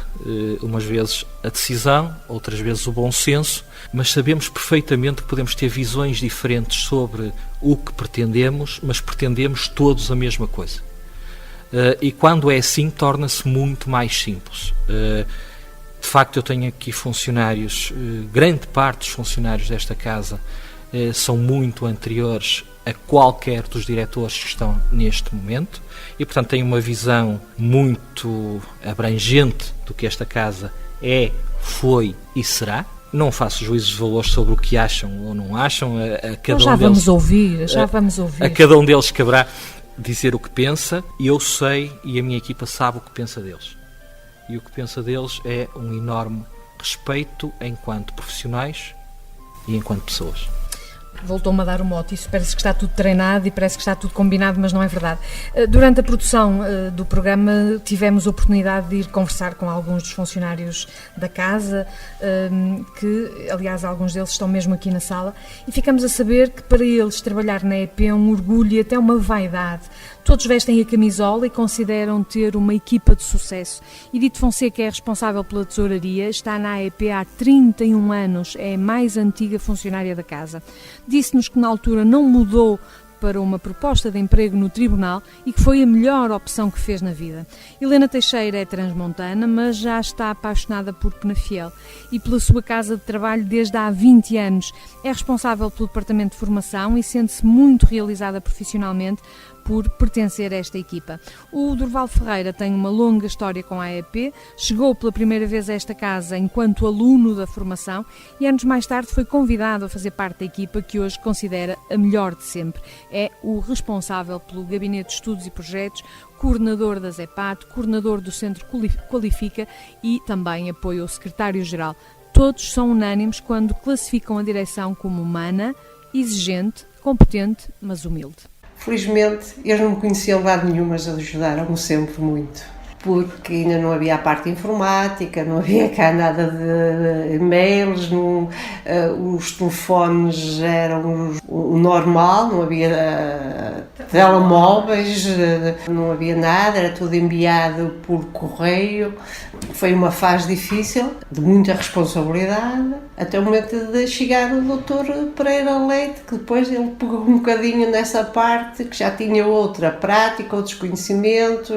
umas vezes, a decisão, outras vezes o bom senso, mas sabemos perfeitamente que podemos ter visões diferentes sobre o que pretendemos, mas pretendemos todos a mesma coisa. E quando é assim, torna-se muito mais simples. De facto, eu tenho aqui funcionários, grande parte dos funcionários desta casa são muito anteriores a qualquer dos diretores que estão neste momento e, portanto, tenho uma visão muito abrangente do que esta casa é, foi e será. Não faço juízos de valor sobre o que acham ou não acham. A cada já vamos ouvir. A cada um deles caberá dizer o que pensa, e eu sei, e a minha equipa sabe o que pensa deles. E o que pensa deles é um enorme respeito enquanto profissionais e enquanto pessoas. Voltou-me a dar o mote, isso parece que está tudo treinado e parece que está tudo combinado, mas não é verdade. Durante a produção do programa tivemos a oportunidade de ir conversar com alguns dos funcionários da casa, que aliás alguns deles estão mesmo aqui na sala, e ficamos a saber que para eles trabalhar na EP é um orgulho e até uma vaidade. Todos vestem a camisola e consideram ter uma equipa de sucesso. Edith Fonseca é responsável pela tesouraria, está na AEP há 31 anos, é a mais antiga funcionária da casa. Disse-nos que na altura não mudou para uma proposta de emprego no tribunal e que foi a melhor opção que fez na vida. Helena Teixeira é transmontana, mas já está apaixonada por Penafiel e pela sua casa de trabalho desde há 20 anos. É responsável pelo departamento de formação e sente-se muito realizada profissionalmente por pertencer a esta equipa. O Durval Ferreira tem uma longa história com a AEP, chegou pela primeira vez a esta casa enquanto aluno da formação e anos mais tarde foi convidado a fazer parte da equipa que hoje considera a melhor de sempre. É o responsável pelo Gabinete de Estudos e Projetos, coordenador da ZEPAT, coordenador do Centro Qualifica e também apoia o secretário-geral. Todos são unânimes quando classificam a direção como humana, exigente, competente, mas humilde. Felizmente, eles não me conheciam de lado nenhum, mas ajudaram-me sempre muito, porque ainda não havia a parte informática, não havia cá nada de e-mails, os telefones eram o normal, não havia telemóveis, não havia nada, era tudo enviado por correio. Foi uma fase difícil, de muita responsabilidade, até o momento de chegar o Dr. Pereira Leite, que depois ele pegou um bocadinho nessa parte, que já tinha outra prática, outros conhecimentos,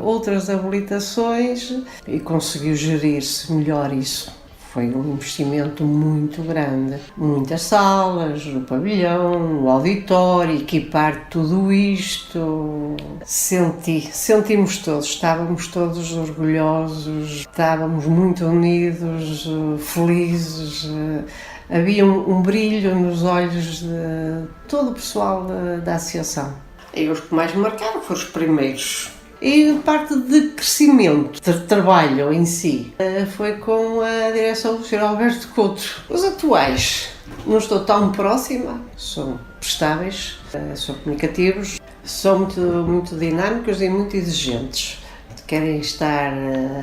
outras habilitações e conseguiu gerir-se melhor isso. Foi um investimento muito grande. Muitas salas, no pavilhão, no auditório, equipar tudo isto. Sentimos todos, estávamos todos orgulhosos, estávamos muito unidos, felizes. Havia um brilho nos olhos de todo o pessoal da associação. E os que mais me marcaram foram os primeiros. E a parte de crescimento, de trabalho em si, foi com a direção do Sr. Alberto Couto. Os atuais, não estou tão próxima, são prestáveis, são comunicativos, são muito dinâmicos e muito exigentes. Querem estar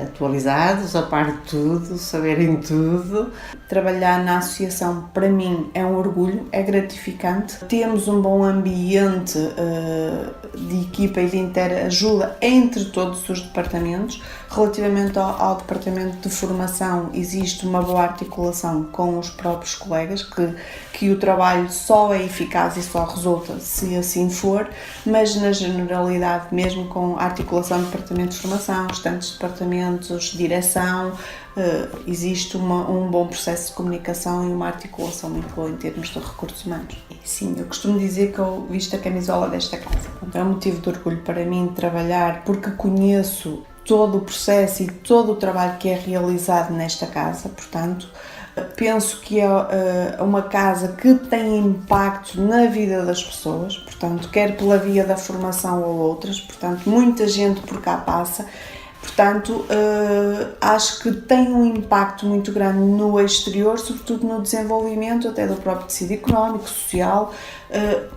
atualizados, a par de tudo, saberem tudo. Trabalhar na associação, para mim, é um orgulho, é gratificante. Temos um bom ambiente de equipa e de interajuda entre todos os departamentos. Relativamente ao departamento de formação, existe uma boa articulação com os próprios colegas, que o trabalho só é eficaz e só resulta se assim for, mas na generalidade, mesmo com a articulação do departamento de formação, restantes departamentos, direção, existe um bom processo de comunicação e uma articulação muito boa em termos de recursos humanos. E sim, eu costumo dizer que eu visto a camisola desta casa. É um motivo de orgulho para mim trabalhar, porque conheço todo o processo e todo o trabalho que é realizado nesta casa, portanto, penso que é uma casa que tem impacto na vida das pessoas, portanto, quer pela via da formação ou outras, portanto, muita gente por cá passa. Portanto, acho que tem um impacto muito grande no exterior, sobretudo no desenvolvimento até do próprio tecido económico, social,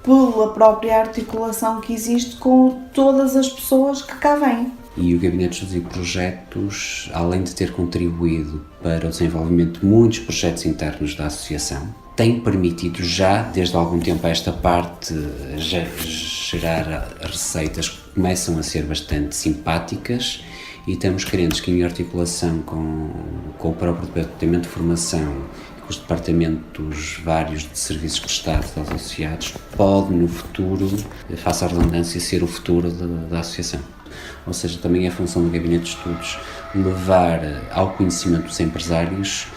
pela própria articulação que existe com todas as pessoas que cá vêm. E o Gabinete de Estudos e Projetos, além de ter contribuído para o desenvolvimento de muitos projetos internos da Associação, tem permitido já, desde algum tempo a esta parte, gerar receitas que começam a ser bastante simpáticas, e estamos crentes que, em articulação com o próprio Departamento de Formação, com os departamentos vários de serviços de Estado aos associados, pode no futuro, face à redundância, ser o futuro da associação. Ou seja, também é a função do Gabinete de Estudos levar ao conhecimento dos empresários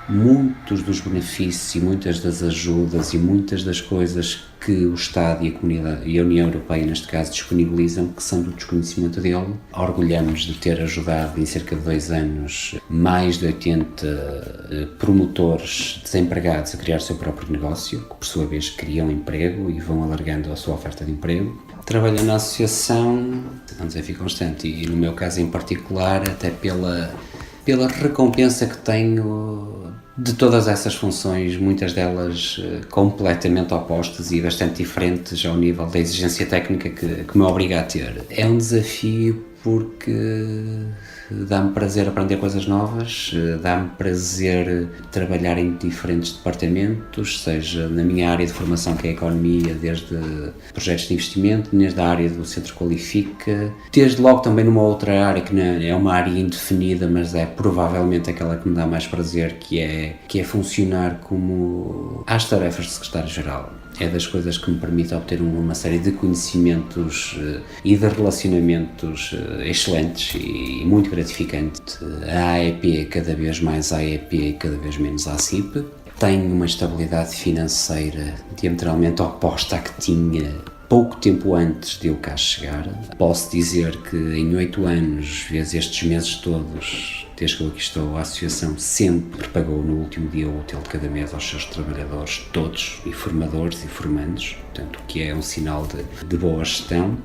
muitos dos benefícios e muitas das ajudas e muitas das coisas que o Estado e a Comunidade e a União Europeia, neste caso, disponibilizam, que são do desconhecimento dele. Orgulhamos de ter ajudado, em cerca de 2 anos, mais de 80 promotores desempregados a criar o seu próprio negócio, que por sua vez criam emprego e vão alargando a sua oferta de emprego. Trabalho na associação é um desafio constante e, no meu caso em particular, até pela recompensa que tenho de todas essas funções, muitas delas completamente opostas e bastante diferentes ao nível da exigência técnica que me obriga a ter. É um desafio porque dá-me prazer aprender coisas novas, dá-me prazer trabalhar em diferentes departamentos, seja na minha área de formação, que é a economia, desde projetos de investimento, desde a área do Centro Qualifica, desde logo também numa outra área que é uma área indefinida, mas é provavelmente aquela que me dá mais prazer, que é funcionar como às tarefas de secretário-geral. É das coisas que me permite obter uma série de conhecimentos e de relacionamentos excelentes e muito gratificante. A AEP é cada vez mais AEP e cada vez menos ACIP. Tenho uma estabilidade financeira diametralmente oposta à que tinha pouco tempo antes de eu cá chegar. Posso dizer que em 8 anos, vezes estes meses todos, desde que eu aqui estou, a associação sempre pagou no último dia útil de cada mês aos seus trabalhadores todos, e formadores e formandos, portanto, o que é um sinal de boa gestão.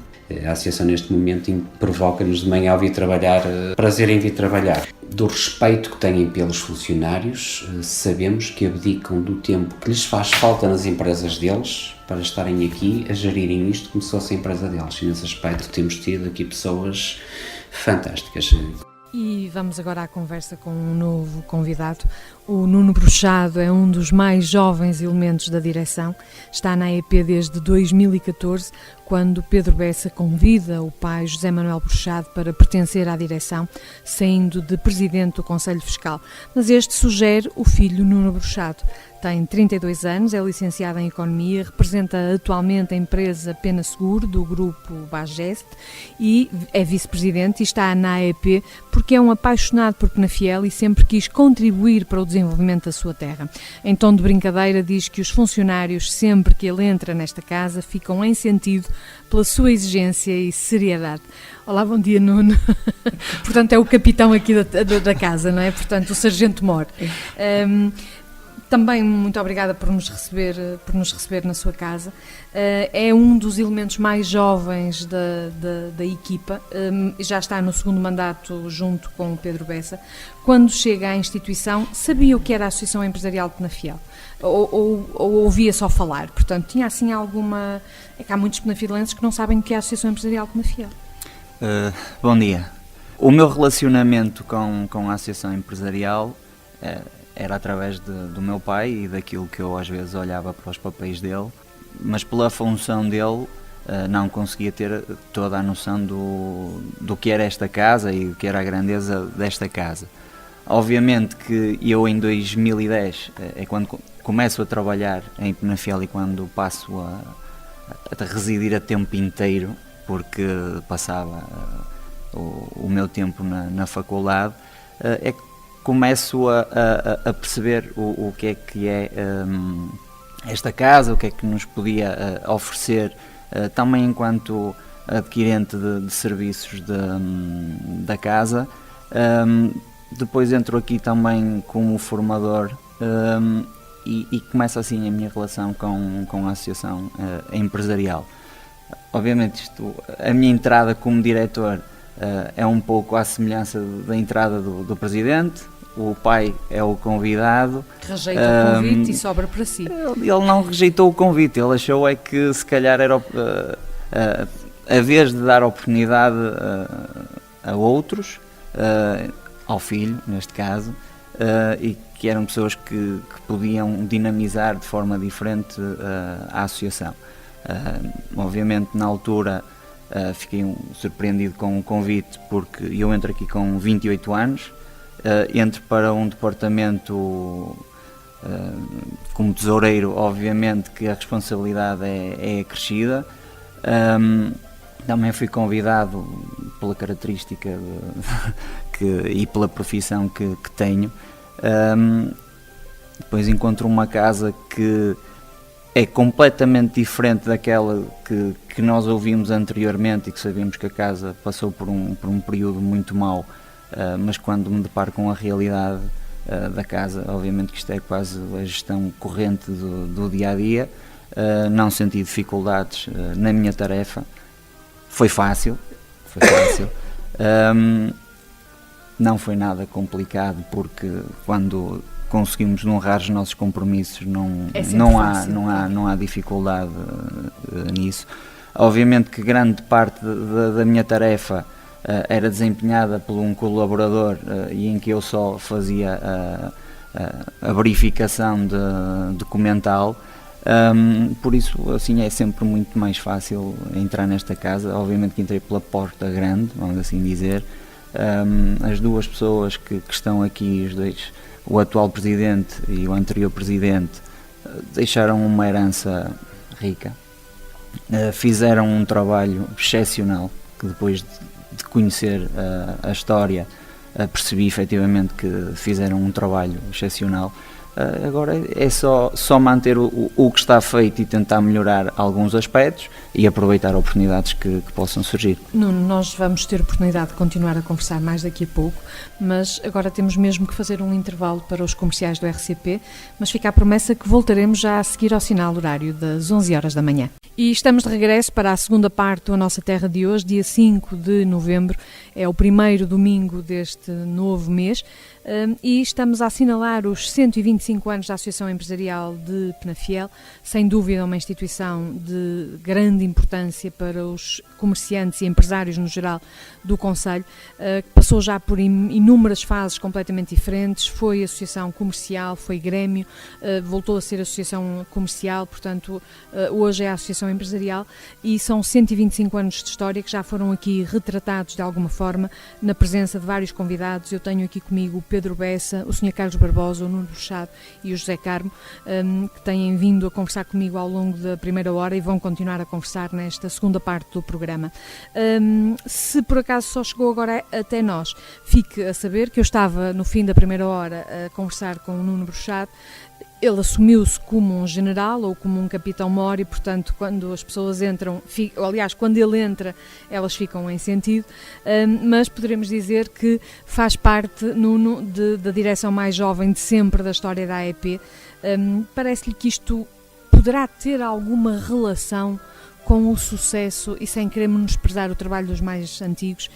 A associação neste momento provoca-nos de manhã ao vir trabalhar, prazer em vir trabalhar. Do respeito que têm pelos funcionários, sabemos que abdicam do tempo que lhes faz falta nas empresas deles para estarem aqui a gerirem isto como se fosse a empresa deles. E nesse aspecto temos tido aqui pessoas fantásticas. E vamos agora à conversa com um novo convidado. O Nuno Bruxado é um dos mais jovens elementos da direção. Está na AEP desde 2014, quando Pedro Bessa convida o pai José Manuel Bruxado para pertencer à direção, saindo de presidente do Conselho Fiscal. Mas este sugere o filho Nuno Bruxado. Tem 32 anos, é licenciado em Economia, representa atualmente a empresa Pena Seguro, do grupo Bageste, e é vice-presidente e está na AEP porque é um apaixonado por Penafiel e sempre quis contribuir para o desenvolvimento da sua terra. Em tom de brincadeira, diz que os funcionários, sempre que ele entra nesta casa, ficam em sentido pela sua exigência e seriedade. Olá, bom dia, Nuno. Portanto, é o capitão aqui da casa, não é? Portanto, o Sargento-Mor. Também muito obrigada por nos receber na sua casa. É um dos elementos mais jovens da equipa, já está no segundo mandato junto com o Pedro Bessa. Quando chega à instituição, sabia o que era a Associação Empresarial de Penafiel? Ou ouvia só falar? Portanto, tinha assim alguma... É que há muitos penafielenses que não sabem o que é a Associação Empresarial de Penafiel. Bom dia. O meu relacionamento com a Associação Empresarial era através do meu pai e daquilo que eu às vezes olhava para os papéis dele, mas pela função dele não conseguia ter toda a noção do que era esta casa e do que era a grandeza desta casa. Obviamente que eu em 2010 é quando começo a trabalhar em Penafiel e quando passo a residir a tempo inteiro, porque passava o meu tempo na faculdade, é que começo a perceber o que é esta casa, o que é que nos podia oferecer, também enquanto adquirente de serviços da casa. Depois entro aqui também como formador e começa assim a minha relação com a associação empresarial. Obviamente a minha entrada como diretor é um pouco à semelhança da entrada do presidente. O pai é o convidado. Rejeita o convite e sobra para si. Ele não rejeitou o convite, ele achou que se calhar era a vez de dar oportunidade a outros, ao filho neste caso, e que eram pessoas que podiam dinamizar de forma diferente a associação. Obviamente, na altura, fiquei surpreendido com o convite, porque eu entro aqui com 28 anos, entro para um departamento como tesoureiro, obviamente que a responsabilidade é acrescida. Também fui convidado pela característica e pela profissão que tenho. Depois encontro uma casa que é completamente diferente daquela que nós ouvimos anteriormente, e que sabíamos que a casa passou por um período muito mau, mas quando me deparo com a realidade da casa, obviamente que isto é quase a gestão corrente do dia-a-dia, não senti dificuldades na minha tarefa. Foi fácil. Não foi nada complicado, porque quando conseguimos honrar os nossos compromissos não há dificuldade nisso. Obviamente que grande parte da minha tarefa era desempenhada por um colaborador e em que eu só fazia a verificação documental. Por isso, assim, é sempre muito mais fácil entrar nesta casa. Obviamente que entrei pela porta grande, vamos assim dizer. As duas pessoas que estão aqui, os dois, o atual presidente e o anterior presidente, deixaram uma herança rica, fizeram um trabalho excepcional, que depois de conhecer a história percebi efetivamente que fizeram um trabalho excepcional. Agora é só manter o que está feito e tentar melhorar alguns aspectos e aproveitar oportunidades que possam surgir. Nuno, nós vamos ter oportunidade de continuar a conversar mais daqui a pouco, mas agora temos mesmo que fazer um intervalo para os comerciais do RCP, mas fica a promessa que voltaremos já a seguir ao sinal horário das 11 horas da manhã. E estamos de regresso para a segunda parte da Nossa Terra de hoje, dia 5 de novembro, é o primeiro domingo deste novo mês, e estamos a assinalar os 125 anos da Associação Empresarial de Penafiel, sem dúvida uma instituição de grande importância para os comerciantes e empresários no geral do concelho, que passou já por inúmeras fases completamente diferentes, foi associação comercial, foi grêmio, voltou a ser associação comercial, portanto hoje é a Associação Empresarial, e são 125 anos de história que já foram aqui retratados de alguma forma na presença de vários convidados. Eu tenho aqui comigo o Pedro Bessa, o Sr. Carlos Barbosa, o Nuno Bruxado e o José Carmo, que têm vindo a conversar comigo ao longo da primeira hora e vão continuar a conversar nesta segunda parte do programa. Se por acaso só chegou agora até nós, fique a saber que eu estava no fim da primeira hora a conversar com o Nuno Bruxado. Ele assumiu-se como um general ou como um capitão-mor e, portanto, quando as pessoas entram, aliás, quando ele entra, elas ficam em sentido, mas poderemos dizer que faz parte, Nuno, da direção mais jovem de sempre da história da AEP. Parece-lhe que isto poderá ter alguma relação com o sucesso, e sem querer menosprezar o trabalho dos mais antigos,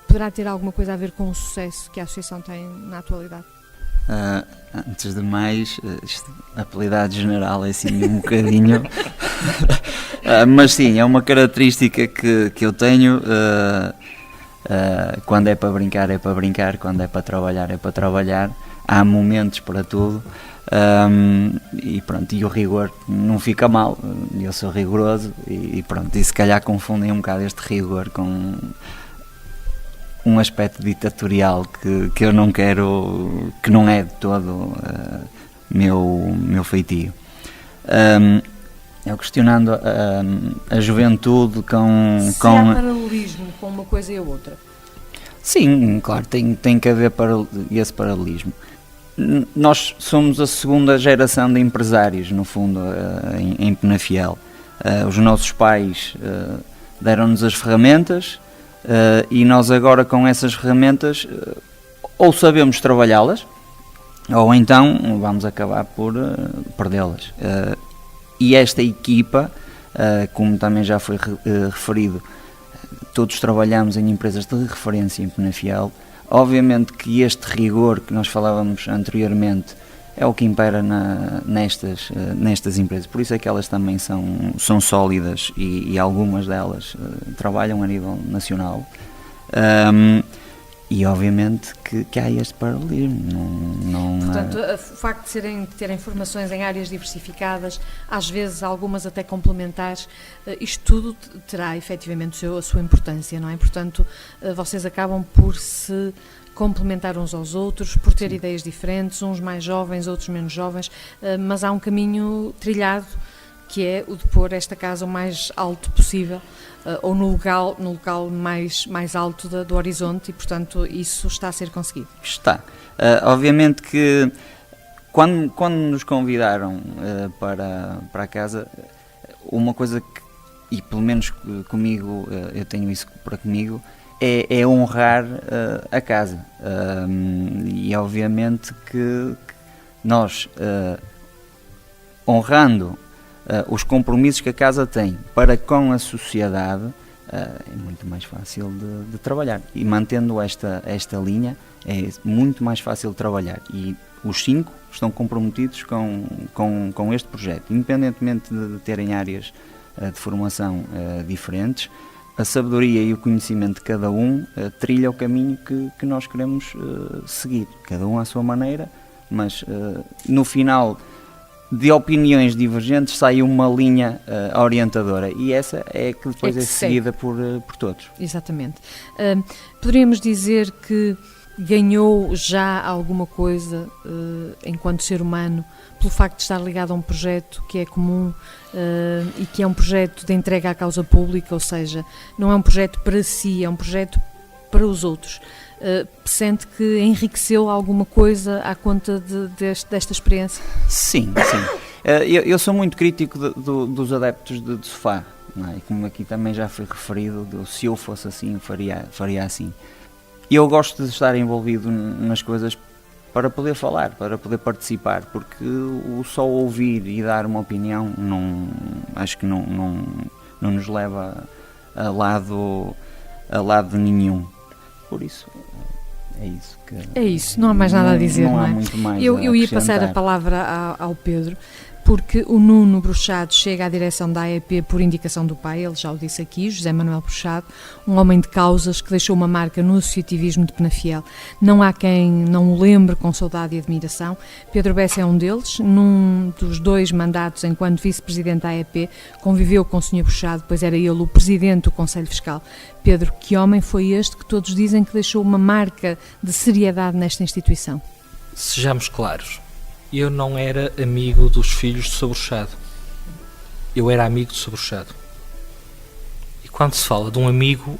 poderá ter alguma coisa a ver com o sucesso que a Associação tem na atualidade? Antes de mais, a apelidade general é assim um bocadinho, mas sim, é uma característica que eu tenho. Quando é para brincar, quando é para trabalhar, há momentos para tudo, e pronto, e o rigor não fica mal, eu sou rigoroso e pronto, e se calhar confundem um bocado este rigor com um aspecto ditatorial que eu não quero, que não é de todo meu feitio. Eu questionando a juventude com... há paralelismo com uma coisa e a outra? Sim, claro, tem que haver esse paralelismo. Nós somos a segunda geração de empresários, no fundo, em Penafiel. Os nossos pais deram-nos as ferramentas, e nós agora com essas ferramentas ou sabemos trabalhá-las ou então vamos acabar por perdê-las, e esta equipa, como também já foi referido, todos trabalhamos em empresas de referência em Penafiel. Obviamente que este rigor que nós falávamos anteriormente é o que impera nestas empresas, por isso é que elas também são sólidas e algumas delas trabalham a nível nacional. E obviamente que há este paralelismo. Portanto, o facto de terem formações em áreas diversificadas, às vezes algumas até complementares, isto tudo terá efetivamente a sua importância, não é? Portanto, vocês acabam por se complementar uns aos outros, por ter ideias diferentes, uns mais jovens, outros menos jovens, mas há um caminho trilhado, que é o de pôr esta casa o mais alto possível, ou no local mais alto do horizonte, e portanto isso está a ser conseguido. Está. Obviamente que quando nos convidaram para a casa, uma coisa que, e pelo menos comigo, eu tenho isso para comigo, é honrar a casa. E obviamente que nós, honrando os compromissos que a casa tem para com a sociedade, é muito mais fácil de trabalhar. E mantendo esta linha, é muito mais fácil de trabalhar. E os 5 estão comprometidos com este projeto, independentemente de terem áreas de formação diferentes. A sabedoria e o conhecimento de cada um trilha o caminho que nós queremos seguir, cada um à sua maneira, mas no final de opiniões divergentes sai uma linha orientadora, e essa é que depois é seguida por todos. Exatamente. Poderíamos dizer que ganhou já alguma coisa enquanto ser humano pelo facto de estar ligado a um projeto que é comum e que é um projeto de entrega à causa pública, ou seja, não é um projeto para si, é um projeto para os outros. Sente que enriqueceu alguma coisa à conta desta experiência? Sim, sim. Eu sou muito crítico dos adeptos de sofá, não é? Como aqui também já foi referido, se eu fosse assim, faria assim. E eu gosto de estar envolvido nas coisas para poder falar, para poder participar, porque o só ouvir e dar uma opinião acho que não nos leva a lado nenhum. Por isso, é isso que... É isso, não há mais nada a dizer, não é? Muito mais eu ia passar a palavra ao Pedro, porque o Nuno Bruxado chega à direção da AEP por indicação do pai, ele já o disse aqui, José Manuel Bruxado, um homem de causas que deixou uma marca no associativismo de Penafiel. Não há quem não o lembre com saudade e admiração. Pedro Bessa é um deles. Num dos 2 mandatos enquanto vice-presidente da AEP, conviveu com o Sr. Bruxado, pois era ele o presidente do Conselho Fiscal. Pedro, que homem foi este que todos dizem que deixou uma marca de seriedade nesta instituição? Sejamos claros. Eu não era amigo dos filhos de Sr. Bruxado. Eu era amigo de Sr. Bruxado. E quando se fala de um amigo,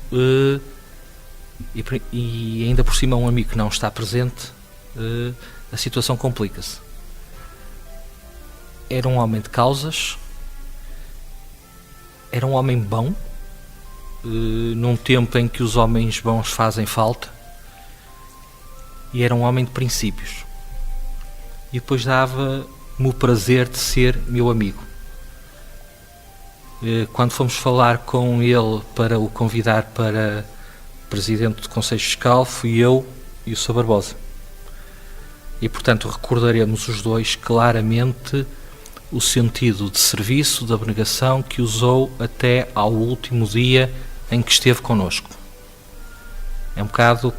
e ainda por cima um amigo que não está presente, a situação complica-se. Era um homem de causas, era um homem bom, num tempo em que os homens bons fazem falta, e era um homem de princípios. E depois dava-me o prazer de ser meu amigo. Quando fomos falar com ele para o convidar para presidente do Conselho Fiscal, fui eu e o Sr. Barbosa. E, portanto, recordaremos os dois claramente o sentido de serviço, de abnegação que usou até ao último dia em que esteve connosco. É um bocado,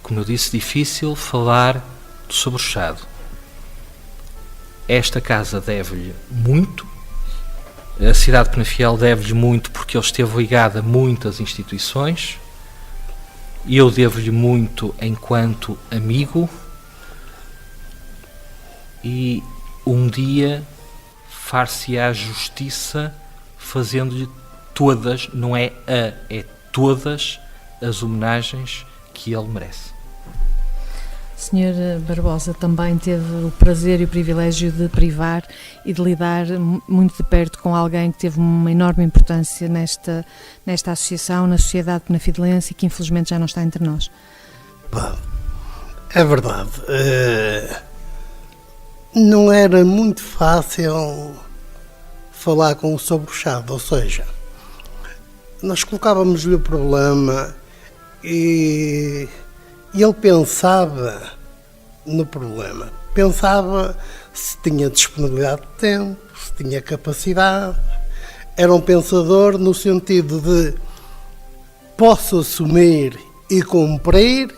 como eu disse, difícil falar do Sr. Bruxado. Esta casa deve-lhe muito, a cidade de Penafiel deve-lhe muito porque ele esteve ligado a muitas instituições, e eu devo-lhe muito enquanto amigo, e um dia far-se-á justiça fazendo-lhe todas, não é todas as homenagens que ele merece. Sr. Barbosa também teve o prazer e o privilégio de privar e de lidar muito de perto com alguém que teve uma enorme importância nesta associação, na sociedade penafidelense, e que infelizmente já não está entre nós. Bom, é verdade. Não era muito fácil falar com o Sr. Bruxado, ou seja, nós colocávamos-lhe o problema e ele pensava no problema, pensava se tinha disponibilidade de tempo, se tinha capacidade. Era um pensador no sentido de posso assumir e cumprir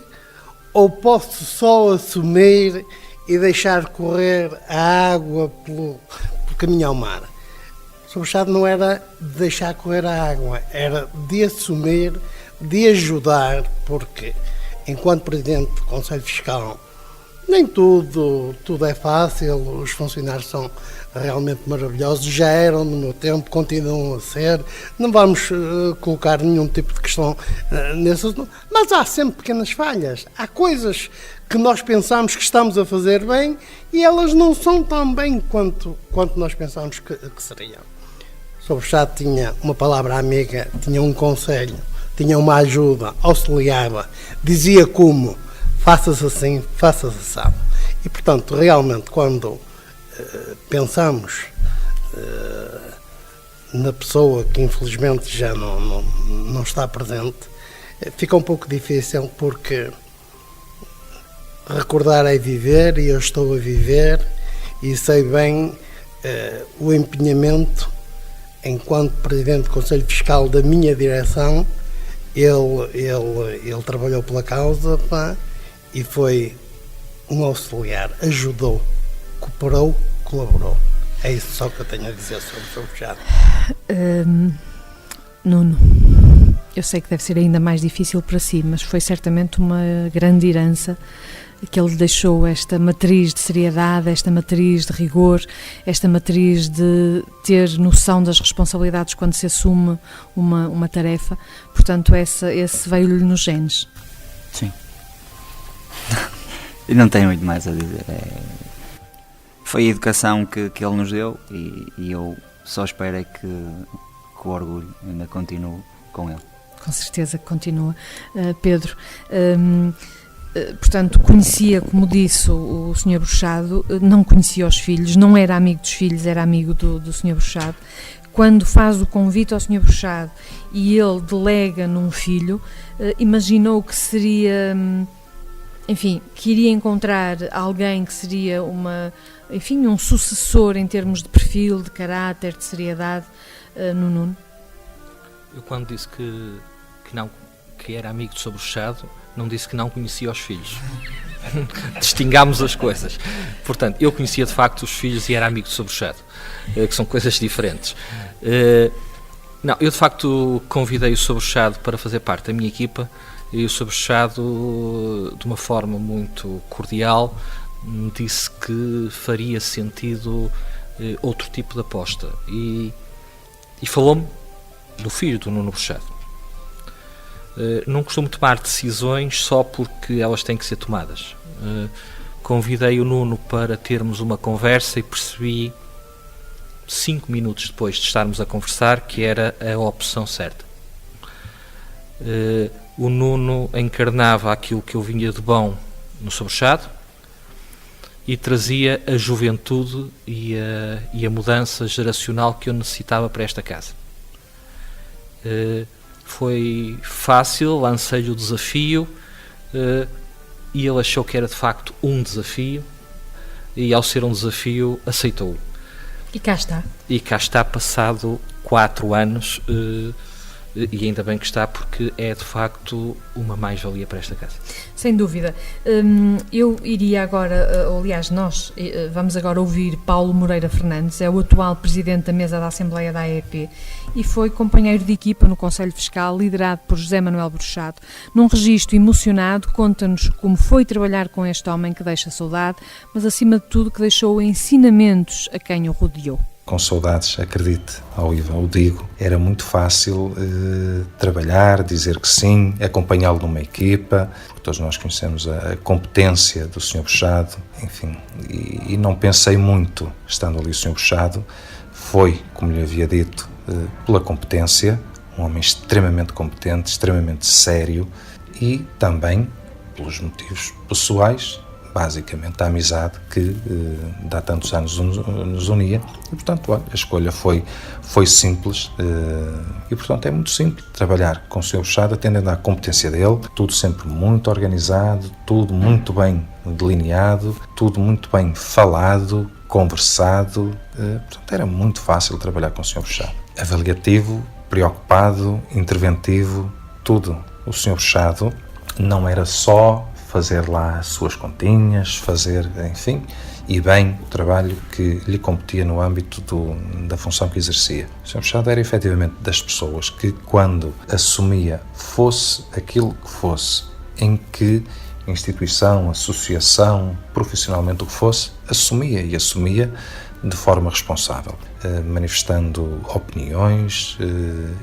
ou posso só assumir e deixar correr a água por caminho ao mar? O Sobrechado não era de deixar correr a água, era de assumir, de ajudar, porque enquanto Presidente do Conselho Fiscal nem tudo é fácil, os funcionários são realmente maravilhosos, já eram no meu tempo, continuam a ser, não vamos colocar nenhum tipo de questão nesse assunto, mas há sempre pequenas falhas, há coisas que nós pensamos que estamos a fazer bem e elas não são tão bem quanto nós pensamos que seriam. O Sobrechado tinha uma palavra amiga, tinha um conselho, tinha uma ajuda, auxiliava, dizia como, faça-se assim, faça-se assim. E, portanto, realmente, quando pensamos na pessoa que infelizmente já não está presente, fica um pouco difícil, porque recordar é viver, e eu estou a viver, e sei bem o empenhamento, enquanto Presidente do Conselho Fiscal da minha direção, ele trabalhou pela causa, e foi um auxiliar, ajudou, cooperou, colaborou. É isso só que eu tenho a dizer sobre o Sobrechado. Nuno, eu sei que deve ser ainda mais difícil para si, mas foi certamente uma grande herança que ele deixou, esta matriz de seriedade, esta matriz de rigor, esta matriz de ter noção das responsabilidades quando se assume uma tarefa. Portanto, esse veio-lhe nos genes. Sim. E não tenho muito mais a dizer. Foi a educação que ele nos deu, e eu só espero é que o orgulho ainda continue com ele. Com certeza que continua. Pedro, portanto, conhecia, como disse o Sr. Bruxado, não conhecia os filhos, não era amigo dos filhos, era amigo do Sr. Bruxado. Quando faz o convite ao Sr. Bruxado e ele delega num filho, imaginou que seria, enfim, que iria encontrar alguém que seria um sucessor em termos de perfil, de caráter, de seriedade, no Nuno? Eu, quando disse que era amigo de Sobrechado, não disse que não conhecia os filhos. Distingámos as coisas. Portanto, eu conhecia de facto os filhos e era amigo de Sobrechado, que são coisas diferentes. Não, eu de facto convidei o Sobrechado para fazer parte da minha equipa, e o Sobrechado, de uma forma muito cordial, me disse que faria sentido outro tipo de aposta, e falou-me do filho do Nuno Bruxado. Não costumo tomar decisões só porque elas têm que ser tomadas. Convidei o Nuno para termos uma conversa e percebi 5 minutos depois de estarmos a conversar que era a opção certa. O Nuno encarnava aquilo que eu vinha de bom no Sobrechado e trazia a juventude e a mudança geracional que eu necessitava para esta casa. Foi fácil, lancei-lhe o desafio, e ele achou que era de facto um desafio, e ao ser um desafio aceitou-o. E cá está. E cá está, passado 4 anos, e ainda bem que está, porque é de facto uma mais-valia para esta casa. Sem dúvida. Eu iria agora, aliás, nós vamos agora ouvir Paulo Moreira Fernandes, é o atual presidente da mesa da Assembleia da AEP e foi companheiro de equipa no Conselho Fiscal, liderado por José Manuel Bruxado. Num registro emocionado, conta-nos como foi trabalhar com este homem que deixa saudade, mas acima de tudo que deixou ensinamentos a quem o rodeou. Com saudades, acredite, ao digo, era muito fácil trabalhar, dizer que sim, acompanhá-lo numa equipa, porque todos nós conhecemos a competência do Sr. Bruxado, enfim, e não pensei muito, estando ali o Sr. Bruxado, foi, como lhe havia dito, pela competência, um homem extremamente competente, extremamente sério, e também pelos motivos pessoais, basicamente a amizade que há tantos anos nos unia, e portanto olha, a escolha foi simples, e portanto é muito simples trabalhar com o Sr. Bruxado, atendendo à competência dele, tudo sempre muito organizado, tudo muito bem delineado, tudo muito bem falado, conversado, portanto era muito fácil trabalhar com o Sr. Bruxado. Avaliativo, preocupado, interventivo, tudo. O Sr. Bruxado não era só fazer lá as suas continhas, fazer, enfim, e bem o trabalho que lhe competia no âmbito da função que exercia. O Sr. Machado era efetivamente das pessoas que, quando assumia, fosse aquilo que fosse, em que instituição, associação, profissionalmente o que fosse, assumia de forma responsável, manifestando opiniões,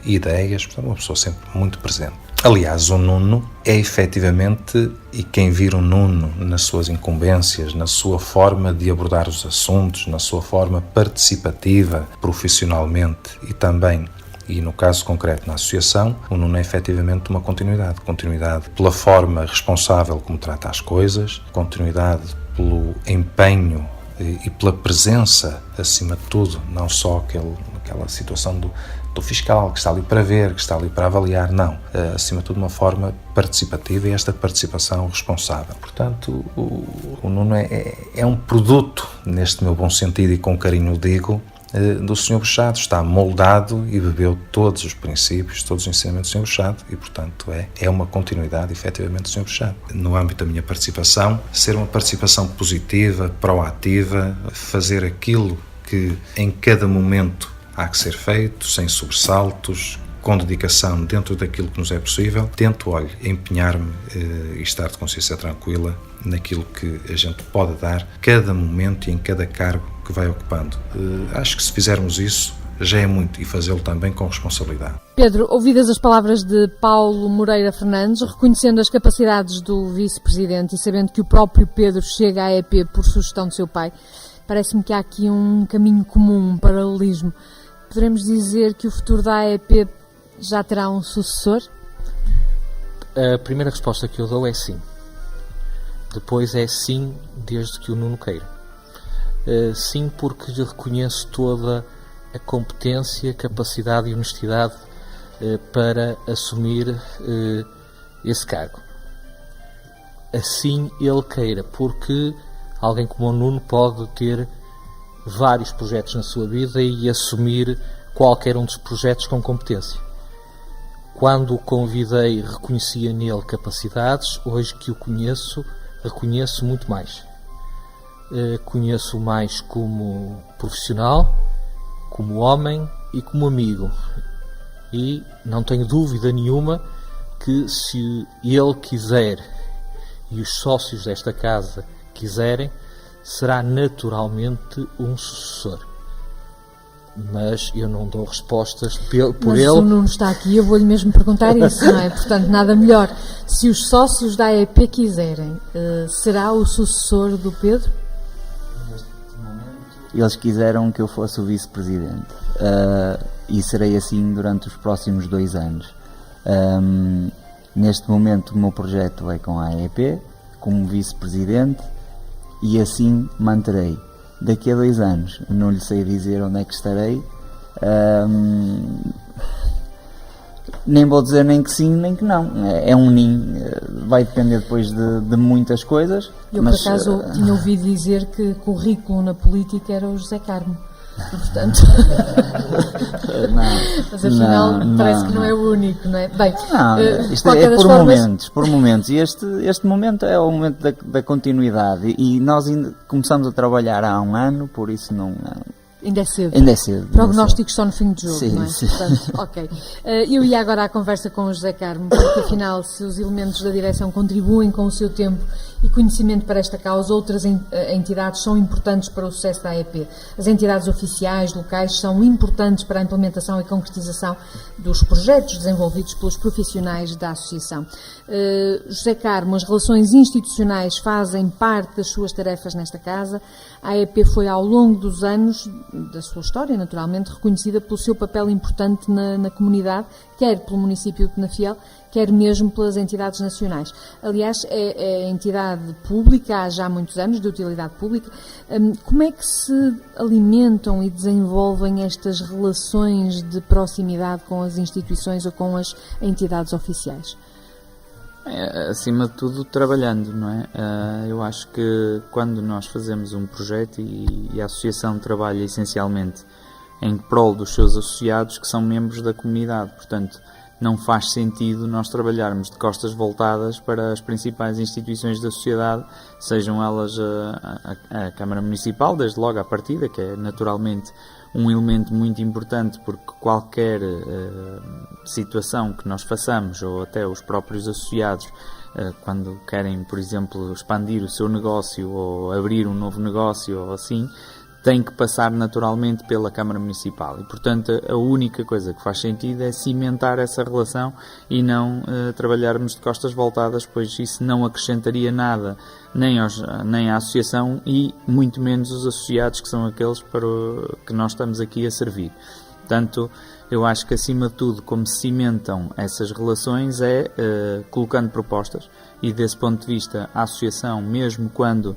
ideias, portanto, uma pessoa sempre muito presente. Aliás, o Nuno é efetivamente, e quem vir o Nuno nas suas incumbências, na sua forma de abordar os assuntos, na sua forma participativa, profissionalmente e também, e no caso concreto na associação, o Nuno é efetivamente uma continuidade pela forma responsável como trata as coisas, continuidade pelo empenho e pela presença, acima de tudo, não só aquela situação do fiscal que está ali para ver, que está ali para avaliar, não. Acima de tudo, uma forma participativa e esta participação responsável. Portanto, o Nuno é um produto, neste meu bom sentido e com carinho digo, do Sr. Bochado. Está moldado e bebeu todos os princípios, todos os ensinamentos do Sr. Bochado e, portanto, é uma continuidade, efetivamente, do Sr. Bochado. No âmbito da minha participação, ser uma participação positiva, proativa, fazer aquilo que em cada momento há que ser feito, sem sobressaltos, com dedicação dentro daquilo que nos é possível. Tento, empenhar-me e estar de consciência tranquila naquilo que a gente pode dar, cada momento e em cada cargo que vai ocupando. Acho que se fizermos isso, já é muito, e fazê-lo também com responsabilidade. Pedro, ouvidas as palavras de Paulo Moreira Fernandes, reconhecendo as capacidades do vice-presidente e sabendo que o próprio Pedro chega à EP por sugestão do seu pai, parece-me que há aqui um caminho comum, um paralelismo. Poderemos dizer que o futuro da AEP já terá um sucessor? A primeira resposta que eu dou é sim. Depois é sim, desde que o Nuno queira. Sim, porque lhe reconheço toda a competência, capacidade e honestidade para assumir esse cargo. Assim ele queira, porque alguém como o Nuno pode ter vários projetos na sua vida e assumir qualquer um dos projetos com competência. Quando o convidei, reconhecia nele capacidades. Hoje que o conheço, reconheço muito mais. Conheço mais como profissional, como homem e como amigo. E não tenho dúvida nenhuma que, se ele quiser e os sócios desta casa quiserem, será naturalmente um sucessor. Mas eu não dou respostas por ele. Mas o Nuno está aqui, eu vou-lhe mesmo perguntar isso, não é? Portanto, nada melhor. Se os sócios da AEP quiserem, será o sucessor do Pedro? Eles quiseram que eu fosse o vice-presidente e serei assim durante os próximos 2 anos. Neste momento o meu projeto é com a AEP, como vice-presidente, e assim manterei. Daqui a 2 anos, não lhe sei dizer onde é que estarei, nem vou dizer nem que sim nem que não, é um ninho, vai depender depois de muitas coisas. Eu, por acaso, tinha ouvido dizer que currículo na política era o José Carmo. Portanto, mas afinal parece que não é o único, não é? Bem, isto é por momentos, e este momento é o momento da continuidade, e nós ainda começamos a trabalhar há 1 ano, por isso não... Ainda é cedo. Ainda é cedo. Prognósticos só no fim do jogo, sim, não é? Sim. Portanto, ok. Eu ia agora à conversa com o José Carmo, porque afinal, se os elementos da direção contribuem com o seu tempo e conhecimento para esta causa, outras entidades são importantes para o sucesso da AEP. As entidades oficiais, locais, são importantes para a implementação e concretização dos projetos desenvolvidos pelos profissionais da associação. José Carmo, as relações institucionais fazem parte das suas tarefas nesta casa. A AEP foi, ao longo dos anos da sua história, naturalmente, reconhecida pelo seu papel importante na comunidade, quer pelo município de Penafiel, quer mesmo pelas entidades nacionais. Aliás, é entidade pública há já muitos anos, de utilidade pública. Como é que se alimentam e desenvolvem estas relações de proximidade com as instituições ou com as entidades oficiais? Acima de tudo, trabalhando, não é? Eu acho que quando nós fazemos um projeto e a associação trabalha essencialmente em prol dos seus associados, que são membros da comunidade, portanto, não faz sentido nós trabalharmos de costas voltadas para as principais instituições da sociedade, sejam elas a Câmara Municipal, desde logo à partida, que é naturalmente um elemento muito importante, porque qualquer situação que nós façamos, ou até os próprios associados, quando querem, por exemplo, expandir o seu negócio ou abrir um novo negócio ou assim, tem que passar naturalmente pela Câmara Municipal e, portanto, a única coisa que faz sentido é cimentar essa relação e não trabalharmos de costas voltadas, pois isso não acrescentaria nada nem à associação e muito menos os associados, que são aqueles que nós estamos aqui a servir. Portanto, eu acho que, acima de tudo, como se cimentam essas relações é colocando propostas, e desse ponto de vista a associação, mesmo quando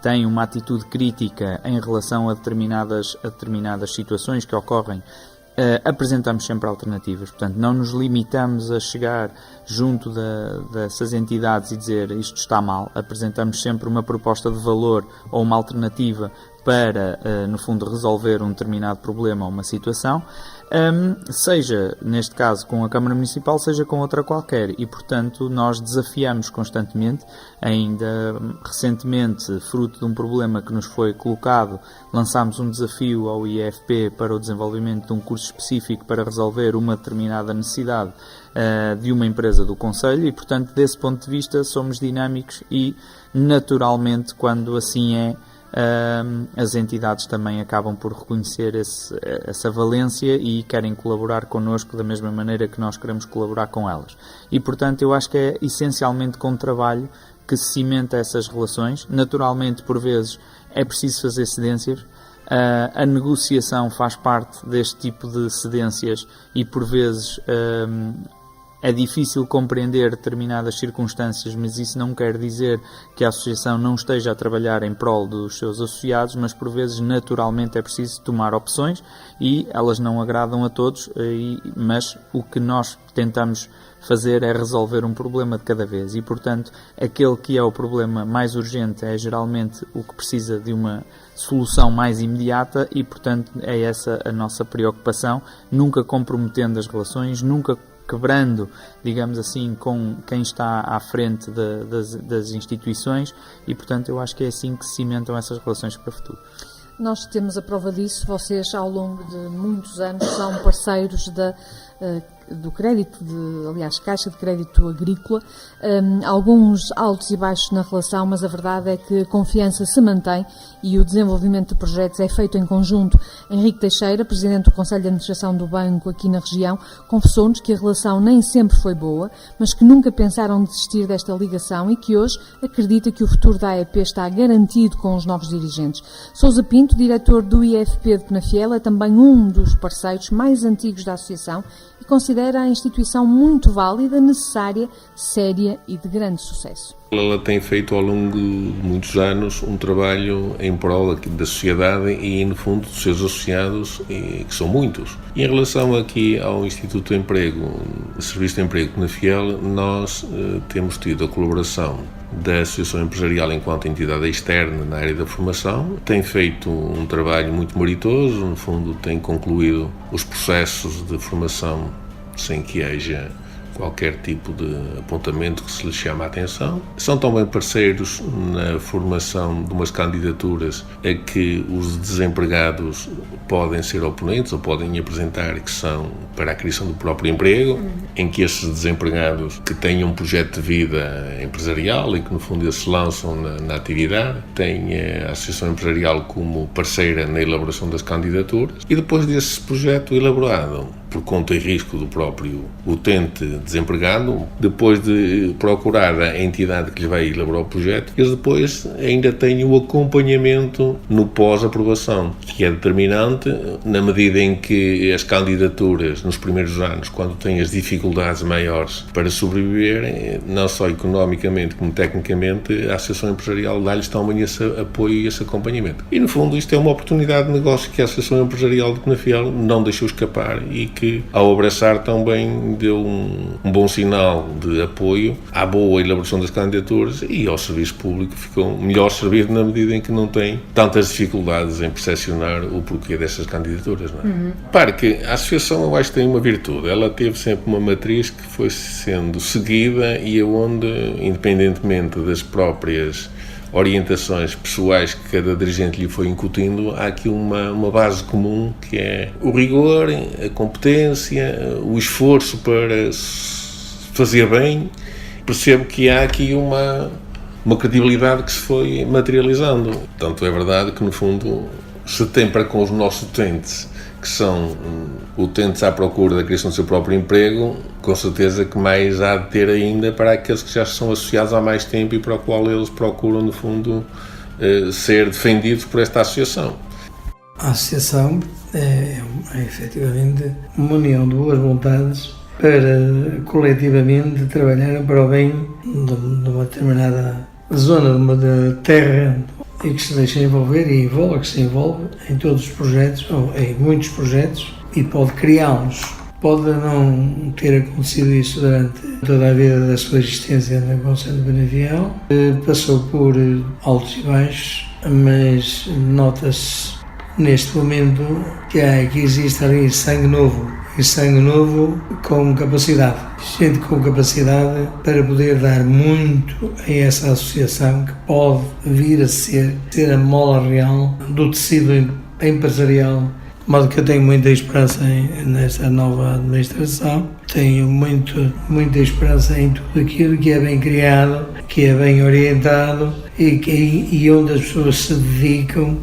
tem uma atitude crítica em relação a determinadas situações que ocorrem, apresentamos sempre alternativas. Portanto, não nos limitamos a chegar junto dessas entidades e dizer isto está mal. Apresentamos sempre uma proposta de valor ou uma alternativa para, no fundo, resolver um determinado problema ou uma situação, seja, neste caso, com a Câmara Municipal, seja com outra qualquer. E, portanto, nós desafiamos constantemente. Ainda recentemente, fruto de um problema que nos foi colocado, lançámos um desafio ao IEFP para o desenvolvimento de um curso específico para resolver uma determinada necessidade de uma empresa do Conselho e, portanto, desse ponto de vista, somos dinâmicos e, naturalmente, quando assim é, as entidades também acabam por reconhecer essa valência e querem colaborar connosco da mesma maneira que nós queremos colaborar com elas. E, portanto, eu acho que é essencialmente com o trabalho que se cimenta essas relações. Naturalmente, por vezes, é preciso fazer cedências. A negociação faz parte deste tipo de cedências e, por vezes, é difícil compreender determinadas circunstâncias, mas isso não quer dizer que a associação não esteja a trabalhar em prol dos seus associados, mas por vezes naturalmente é preciso tomar opções e elas não agradam a todos, mas o que nós tentamos fazer é resolver um problema de cada vez e, portanto, aquele que é o problema mais urgente é geralmente o que precisa de uma solução mais imediata e, portanto, é essa a nossa preocupação, nunca comprometendo as relações, nunca quebrando, digamos assim, com quem está à frente das instituições e, portanto, eu acho que é assim que se cimentam essas relações para o futuro. Nós temos a prova disso, vocês ao longo de muitos anos são parceiros do crédito, aliás, Caixa de Crédito Agrícola, alguns altos e baixos na relação, mas a verdade é que a confiança se mantém e o desenvolvimento de projetos é feito em conjunto. Henrique Teixeira, Presidente do Conselho de Administração do Banco aqui na região, confessou-nos que a relação nem sempre foi boa, mas que nunca pensaram desistir desta ligação e que hoje acredita que o futuro da AEP está garantido com os novos dirigentes. Sousa Pinto, diretor do IEFP de Penafiel, é também um dos parceiros mais antigos da associação e considera a instituição muito válida, necessária, séria e de grande sucesso. Ela tem feito ao longo de muitos anos um trabalho em prol da sociedade e, no fundo, dos seus associados, que são muitos. E em relação aqui ao Instituto de Emprego, Serviço de Emprego Penafiel, nós temos tido a colaboração da Associação Empresarial enquanto entidade externa na área da formação. Tem feito um trabalho muito meritoso, no fundo tem concluído os processos de formação sem que haja qualquer tipo de apontamento que se lhes chame a atenção. São também parceiros na formação de umas candidaturas a que os desempregados podem ser oponentes ou podem apresentar, que são para a criação do próprio emprego, em que esses desempregados que tenham um projeto de vida empresarial e que no fundo eles se lançam na atividade, têm a Associação Empresarial como parceira na elaboração das candidaturas e depois desse projeto elaborado por conta e risco do próprio utente desempregado, depois de procurar a entidade que lhe vai elaborar o projeto, eles depois ainda têm o acompanhamento no pós-aprovação, que é determinante na medida em que as candidaturas nos primeiros anos, quando têm as dificuldades maiores para sobreviverem, não só economicamente como tecnicamente, a Associação Empresarial dá-lhes também esse apoio e esse acompanhamento. E no fundo isto é uma oportunidade de negócio que a Associação Empresarial de Penafiel não deixou escapar e que que, ao abraçar, também deu um bom sinal de apoio à boa elaboração das candidaturas e ao serviço público ficou melhor servido na medida em que não tem tantas dificuldades em percepcionar o porquê dessas candidaturas. Não é? Repare que a associação, eu acho que tem uma virtude. Ela teve sempre uma matriz que foi sendo seguida e onde, independentemente das próprias orientações pessoais que cada dirigente lhe foi incutindo, há aqui uma base comum que é o rigor, a competência, o esforço para fazer bem. Percebo que há aqui uma credibilidade que se foi materializando. Tanto é verdade que, no fundo, se tem para com os nossos utentes, que são utentes à procura da criação do seu próprio emprego, com certeza que mais há de ter ainda para aqueles que já são associados há mais tempo e para o qual eles procuram, no fundo, ser defendidos por esta associação. A associação é efetivamente uma união de boas vontades para coletivamente trabalhar para o bem de uma determinada zona de terra e que se deixa envolver e que se envolve em todos os projetos, ou em muitos projetos, e pode criá-los. Pode não ter acontecido isso durante toda a vida da sua existência no Concelho de Penafiel. Passou por altos e baixos, mas nota-se neste momento que existe ali sangue novo, e sangue novo com capacidade. Gente com capacidade para poder dar muito a essa associação que pode vir a ser a mola real do tecido empresarial. De modo que eu tenho muita esperança nesta nova administração, tenho muita esperança em tudo aquilo que é bem criado, que é bem orientado e onde as pessoas se dedicam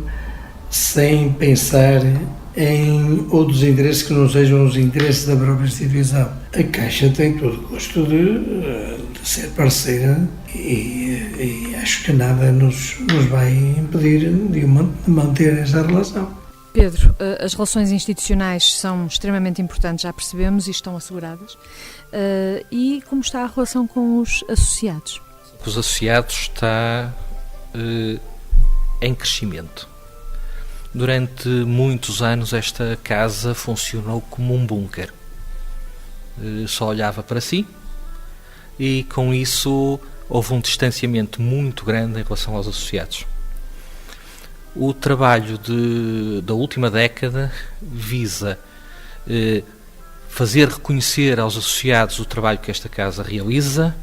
sem pensar em outros interesses que não sejam os interesses da própria instituição. A Caixa tem todo o gosto de ser parceira e acho que nada nos vai impedir de manter essa relação. Pedro, as relações institucionais são extremamente importantes, já percebemos, e estão asseguradas. E como está a relação com os associados? Os associados está em crescimento. Durante muitos anos esta casa funcionou como um bunker. Só olhava para si e com isso houve um distanciamento muito grande em relação aos associados. O trabalho da última década visa fazer reconhecer aos associados o trabalho que esta casa realiza,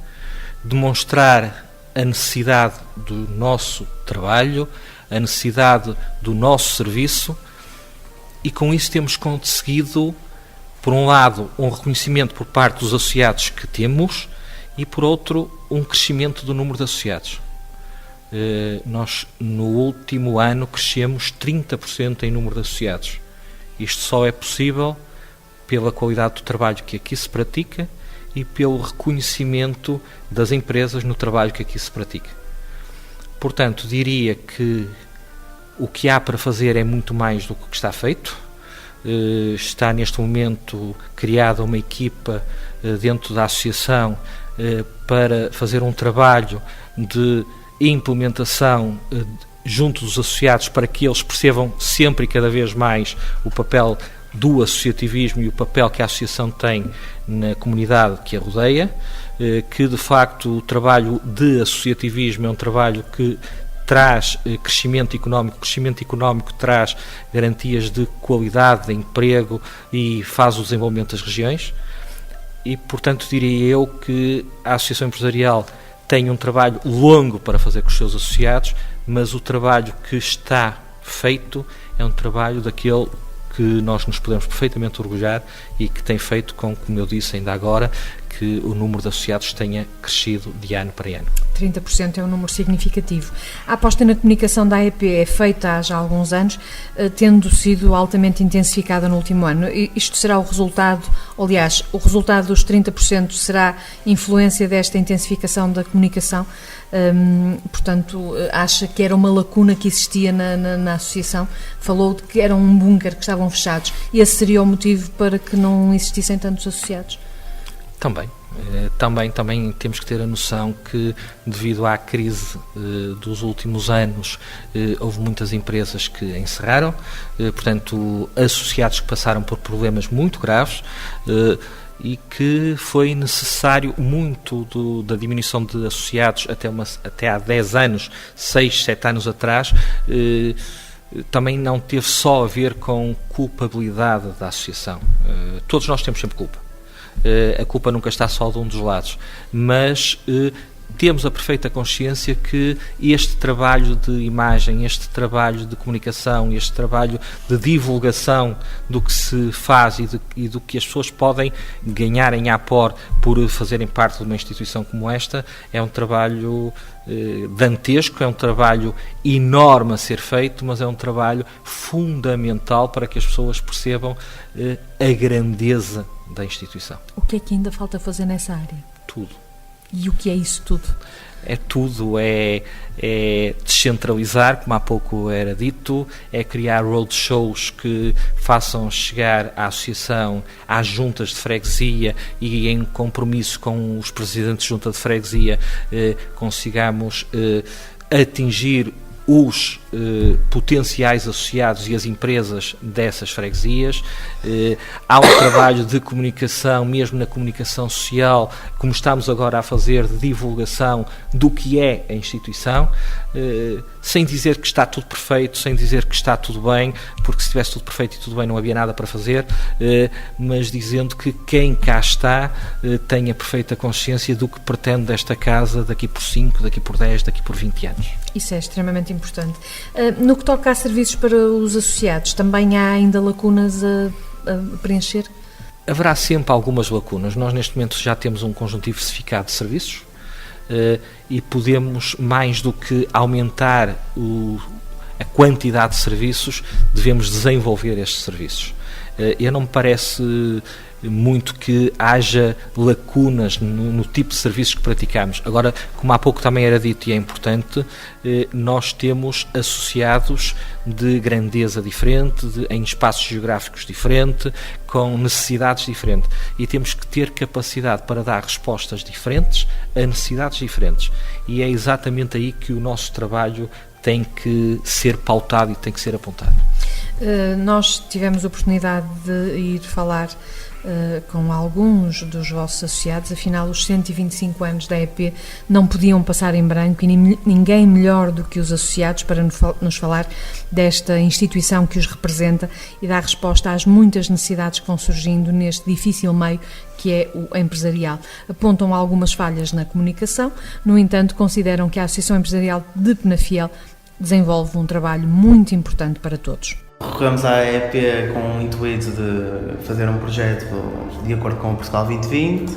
demonstrar a necessidade do nosso trabalho, a necessidade do nosso serviço, e com isso temos conseguido, por um lado, um reconhecimento por parte dos associados que temos e, por outro, um crescimento do número de associados. Nós, no último ano, crescemos 30% em número de associados. Isto só é possível pela qualidade do trabalho que aqui se pratica e pelo reconhecimento das empresas no trabalho que aqui se pratica. Portanto, diria que o que há para fazer é muito mais do que está feito. Está neste momento criada uma equipa dentro da associação para fazer um trabalho de implementação junto dos associados para que eles percebam sempre e cada vez mais o papel do associativismo e o papel que a associação tem na comunidade que a rodeia, que de facto o trabalho de associativismo é um trabalho que traz crescimento económico traz garantias de qualidade de emprego e faz o desenvolvimento das regiões e, portanto, diria eu que a Associação Empresarial tem um trabalho longo para fazer com os seus associados, mas o trabalho que está feito é um trabalho daquele que nós nos podemos perfeitamente orgulhar e que tem feito com, como eu disse ainda agora, que o número de associados tenha crescido de ano para ano. 30% é um número significativo. A aposta na comunicação da AEP é feita há já alguns anos, tendo sido altamente intensificada no último ano. Isto será o resultado, aliás, o resultado dos 30% será influência desta intensificação da comunicação? Portanto, acha que era uma lacuna que existia na associação? Falou de que era um bunker, que estavam fechados. E esse seria o motivo para que não existissem tantos associados? Também. Também temos que ter a noção que, devido à crise dos últimos anos, houve muitas empresas que encerraram, portanto, associados que passaram por problemas muito graves, e que foi necessário muito da diminuição de associados até há 10 anos, 6, 7 anos atrás. Também não teve só a ver com culpabilidade da associação. Todos nós temos sempre culpa. A culpa nunca está só de um dos lados, mas temos a perfeita consciência que este trabalho de imagem, este trabalho de comunicação, este trabalho de divulgação do que se faz e do que as pessoas podem ganhar em apor por fazerem parte de uma instituição como esta, é um trabalho dantesco, é um trabalho enorme a ser feito, mas é um trabalho fundamental para que as pessoas percebam a grandeza da instituição. O que é que ainda falta fazer nessa área? Tudo. E o que é isso tudo? É tudo, é descentralizar, como há pouco era dito, é criar roadshows que façam chegar à associação, às juntas de freguesia, e em compromisso com os presidentes de junta de freguesia consigamos atingir os potenciais associados e as empresas dessas freguesias. Há um trabalho de comunicação, mesmo na comunicação social, como estamos agora a fazer, de divulgação do que é a instituição, sem dizer que está tudo perfeito, sem dizer que está tudo bem, porque se estivesse tudo perfeito e tudo bem não havia nada para fazer, mas dizendo que quem cá está tenha perfeita consciência do que pretende desta casa daqui por 5, daqui por 10, daqui por 20 anos. Isso é extremamente importante. No que toca a serviços para os associados, também há ainda lacunas a preencher? Haverá sempre algumas lacunas. Nós, neste momento, já temos um conjunto diversificado de serviços e podemos, mais do que aumentar a quantidade de serviços, devemos desenvolver estes serviços. Eu não me parece muito que haja lacunas no tipo de serviços que praticamos. Agora, como há pouco também era dito e é importante, nós temos associados de grandeza diferente, em espaços geográficos diferentes, com necessidades diferentes, e temos que ter capacidade para dar respostas diferentes a necessidades diferentes, e é exatamente aí que o nosso trabalho tem que ser pautado e tem que ser apontado. Nós tivemos a oportunidade de ir falar com alguns dos vossos associados. Afinal, os 125 anos da EP não podiam passar em branco, e ninguém melhor do que os associados para nos falar desta instituição que os representa e dar resposta às muitas necessidades que vão surgindo neste difícil meio que é o empresarial. Apontam algumas falhas na comunicação, no entanto consideram que a Associação Empresarial de Penafiel desenvolve um trabalho muito importante para todos. Recorremos à EP com o intuito de fazer um projeto de acordo com o Portugal 2020.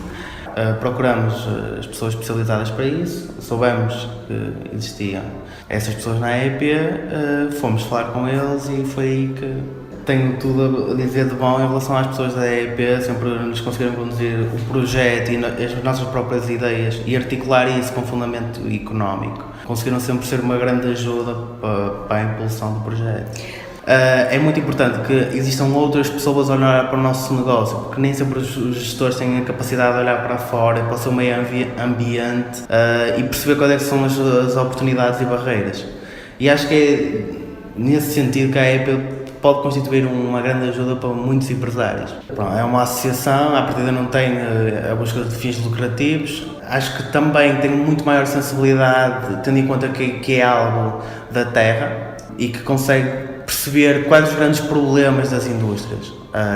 Procuramos as pessoas especializadas para isso, soubemos que existiam essas pessoas na EP, fomos falar com eles e foi aí que tenho tudo a dizer de bom em relação às pessoas da EP. Sempre nos conseguiram conduzir o projeto e as nossas próprias ideias e articular isso com fundamento económico. Conseguiram sempre ser uma grande ajuda para a impulsão do projeto. É muito importante que existam outras pessoas a olhar para o nosso negócio, porque nem sempre os gestores têm a capacidade de olhar para fora, para o seu meio ambiente e perceber quais são as oportunidades e barreiras. E acho que é nesse sentido que a EP pode constituir uma grande ajuda para muitos empresários. É uma associação, à partida não tem a busca de fins lucrativos. Acho que também tem muito maior sensibilidade, tendo em conta que é algo da terra e que consegue perceber quais os grandes problemas das indústrias.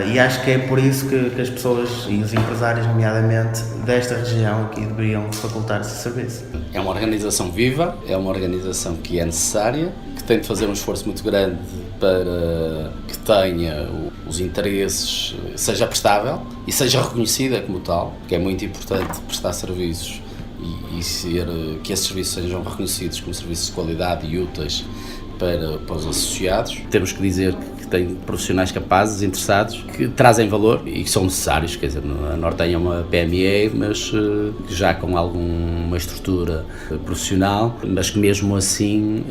E acho que é por isso que as pessoas e os empresários, nomeadamente desta região aqui, deveriam facultar esse serviço. É uma organização viva, é uma organização que é necessária, que tem de fazer um esforço muito grande para que tenha os interesses, seja prestável e seja reconhecida como tal, porque é muito importante prestar serviços e que esses serviços sejam reconhecidos como serviços de qualidade e úteis para os associados. Temos que dizer que que tem profissionais capazes, interessados, que trazem valor e que são necessários. Quer dizer, a Norten é uma PME, mas já com alguma estrutura profissional, mas que mesmo assim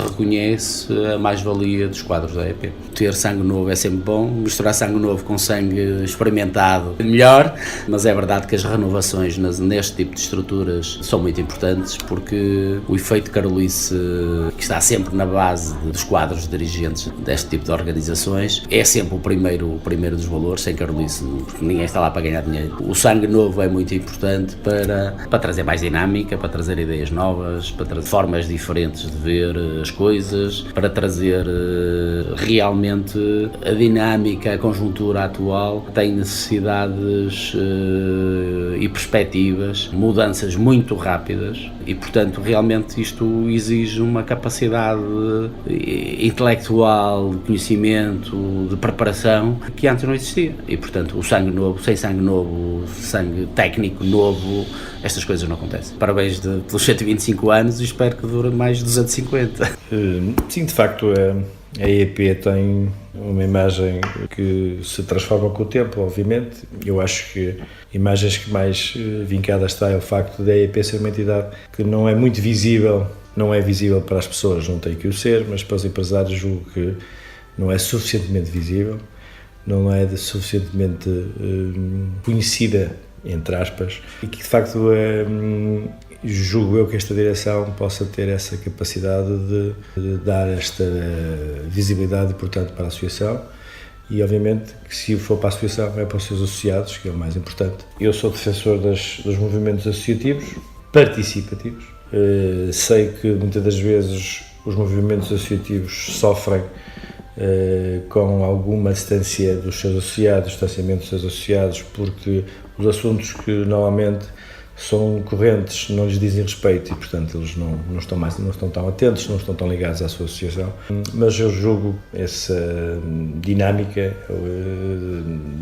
reconhece a mais-valia dos quadros da EP. Ter sangue novo é sempre bom, misturar sangue novo com sangue experimentado melhor, mas é verdade que as renovações neste tipo de estruturas são muito importantes, porque o efeito carolice, que está sempre na base dos quadros dirigentes deste tipo de organizações, é sempre o primeiro dos valores. Sem carolice, porque ninguém está lá para ganhar dinheiro. O sangue novo é muito importante para trazer mais dinâmica, para trazer ideias novas, para trazer formas diferentes de ver as coisas, para trazer realmente a dinâmica, a conjuntura atual tem necessidades e perspectivas, mudanças muito rápidas e, portanto, realmente isto exige uma capacidade intelectual, de conhecimento, de preparação que antes não existia. E, portanto, o sangue novo, sem sangue novo, sangue técnico novo, estas coisas não acontecem. Parabéns pelos 125 anos e espero que dure mais de 250. Sim, de facto, a EEP tem uma imagem que se transforma com o tempo, obviamente. Eu acho que imagens que mais vincadas está é o facto da EEP ser uma entidade que não é muito visível, não é visível para as pessoas, não tem que o ser, mas para os empresários julgo que não é suficientemente visível, não é suficientemente conhecida, entre aspas, e que de facto julgo eu que esta direção possa ter essa capacidade de dar esta visibilidade, portanto, para a associação. E obviamente que se for para a associação é para os seus associados, que é o mais importante. Eu sou defensor dos movimentos associativos participativos. Sei que muitas das vezes os movimentos associativos sofrem com alguma distância dos seus associados, distanciamento dos seus associados, porque os assuntos que normalmente são correntes não lhes dizem respeito e, portanto, eles não estão tão atentos, não estão tão ligados à sua associação. Mas eu julgo essa dinâmica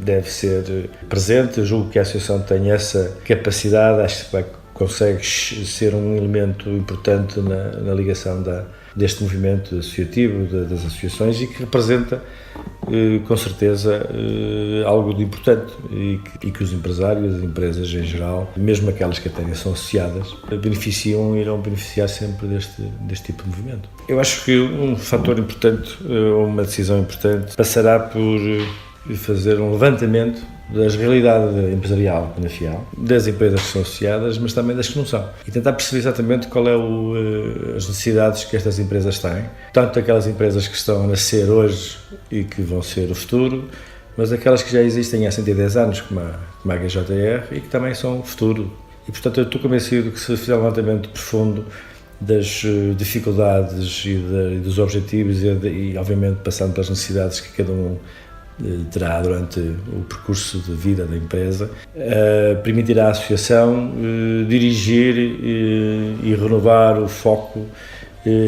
deve ser presente. Eu julgo que a associação tem essa capacidade, acho que consegue ser um elemento importante na ligação deste movimento associativo, das associações, e que representa, com certeza, algo de importante e que os empresários, as empresas em geral, mesmo aquelas que até são associadas, beneficiam e irão beneficiar sempre deste tipo de movimento. Eu acho que um fator importante, ou uma decisão importante, passará por fazer um levantamento da realidade empresarial beneficial, das empresas que são associadas, mas também das que não são. E tentar perceber exatamente qual é as necessidades que estas empresas têm, tanto aquelas empresas que estão a nascer hoje e que vão ser o futuro, mas aquelas que já existem há 110 anos, como a GJR, e que também são o futuro. E, portanto, eu estou convencido que se fizer um levantamento profundo das dificuldades e dos objetivos e, obviamente, passando pelas necessidades que cada um terá durante o percurso de vida da empresa, permitirá à associação dirigir e renovar o foco,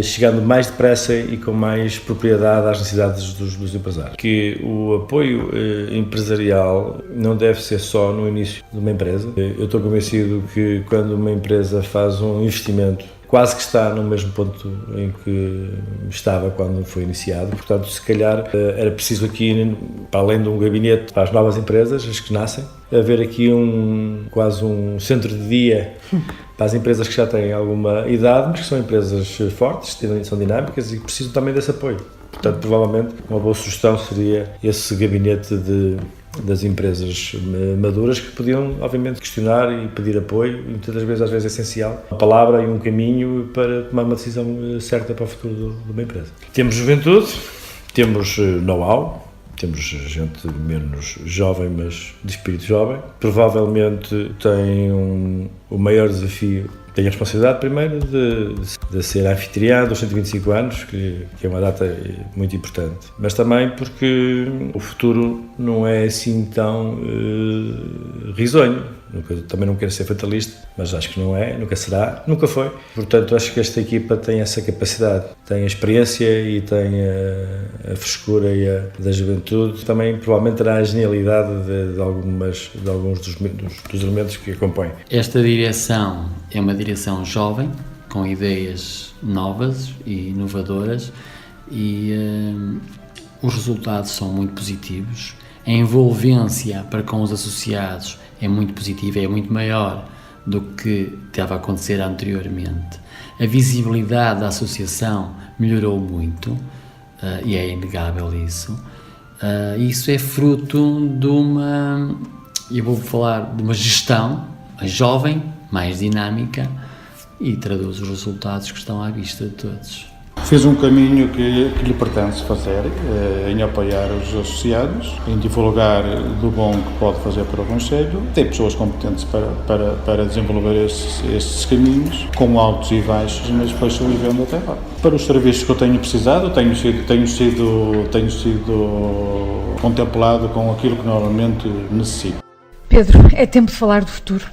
chegando mais depressa e com mais propriedade às necessidades dos empresários. Que o apoio empresarial não deve ser só no início de uma empresa. Eu estou convencido que quando uma empresa faz um investimento, quase que está no mesmo ponto em que estava quando foi iniciado. Portanto, se calhar era preciso aqui, para além de um gabinete para as novas empresas, as que nascem, haver aqui quase um centro de dia para as empresas que já têm alguma idade, mas que são empresas fortes, são dinâmicas e precisam também desse apoio. Portanto, provavelmente, uma boa sugestão seria esse gabinete das empresas maduras que podiam, obviamente, questionar e pedir apoio, e muitas das vezes, às vezes, é essencial uma palavra e um caminho para tomar uma decisão certa para o futuro de uma empresa. Temos juventude, temos know-how, temos gente menos jovem, mas de espírito jovem. Provavelmente tem o maior desafio, tem a responsabilidade primeiro de ser anfitriã dos 125 anos, que é uma data muito importante, mas também porque o futuro não é assim tão risonho. Também não quero ser fatalista, mas acho que não é, nunca será, nunca foi. Portanto, acho que esta equipa tem essa capacidade, tem a experiência e tem a frescura da juventude. Também provavelmente terá a genialidade de alguns dos elementos que acompanham. Esta direção é uma direção jovem, com ideias novas e inovadoras, e os resultados são muito positivos, a envolvência para com os associados é muito positiva, é muito maior do que estava a acontecer anteriormente. A visibilidade da associação melhorou muito, e é inegável isso. Isso é fruto de uma gestão mais jovem, mais dinâmica, e traduz os resultados que estão à vista de todos. Fez um caminho que lhe pertence fazer, em apoiar os associados, em divulgar do bom que pode fazer para o Conselho. Tem pessoas competentes para desenvolver esses caminhos, com altos e baixos, mas foi sobrevivendo até lá. Para os serviços que eu tenho precisado, tenho sido contemplado com aquilo que normalmente necessito. Pedro, é tempo de falar do futuro.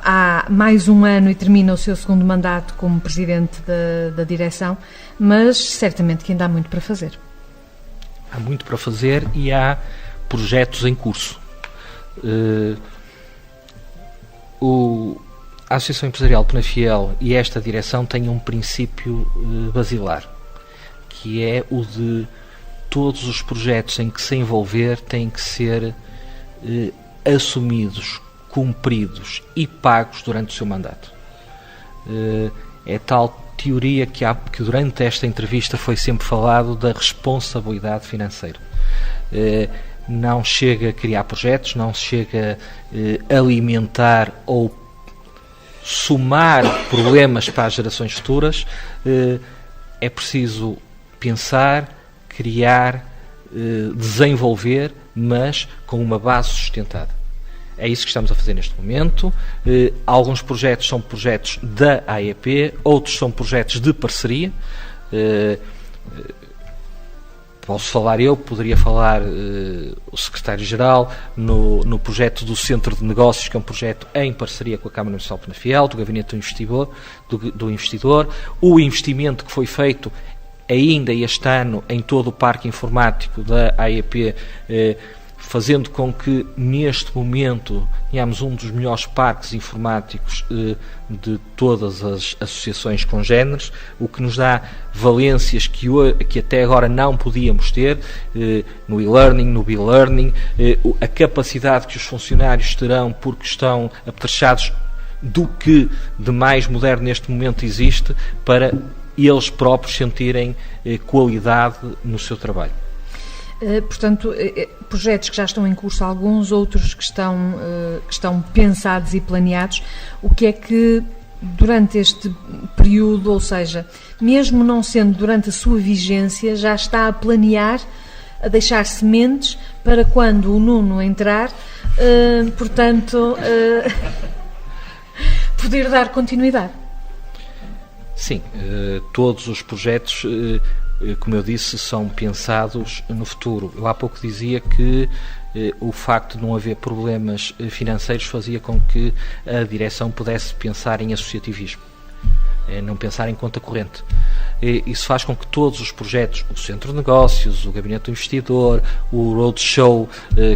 Há mais um ano e termina o seu segundo mandato como presidente da direção, mas certamente que ainda há muito para fazer. Há muito para fazer e há projetos em curso. A Associação Empresarial Penafiel e esta direção têm um princípio basilar, que é o de todos os projetos em que se envolver têm que ser assumidos, cumpridos e pagos durante o seu mandato. É tal teoria que durante esta entrevista foi sempre falado da responsabilidade financeira. Não chega a criar projetos, não chega a alimentar ou somar problemas para as gerações futuras. É preciso pensar, criar, desenvolver, mas com uma base sustentada. É isso que estamos a fazer neste momento. Alguns projetos são projetos da AEP, outros são projetos de parceria. Posso falar eu, poderia falar o secretário-geral no projeto do Centro de Negócios, que é um projeto em parceria com a Câmara Municipal de Penafiel, do Gabinete do Investidor. O investimento que foi feito ainda este ano em todo o parque informático da AEP, fazendo com que neste momento tenhamos um dos melhores parques informáticos de todas as associações congêneres, o que nos dá valências que até agora não podíamos ter, no e-learning, no be-learning, a capacidade que os funcionários terão porque estão apetrechados do que de mais moderno neste momento existe para eles próprios sentirem qualidade no seu trabalho. Portanto, projetos que já estão em curso, alguns outros que estão pensados e planeados. O que é que durante este período, ou seja, mesmo não sendo durante a sua vigência, já está a planear, a deixar sementes para quando o Nuno entrar, poder dar continuidade? Sim, todos os projetos, como eu disse, são pensados no futuro. Eu há pouco dizia que o facto de não haver problemas financeiros fazia com que a direção pudesse pensar em associativismo, não pensar em conta corrente. Isso faz com que todos os projetos, o Centro de Negócios, o Gabinete do Investidor, o Roadshow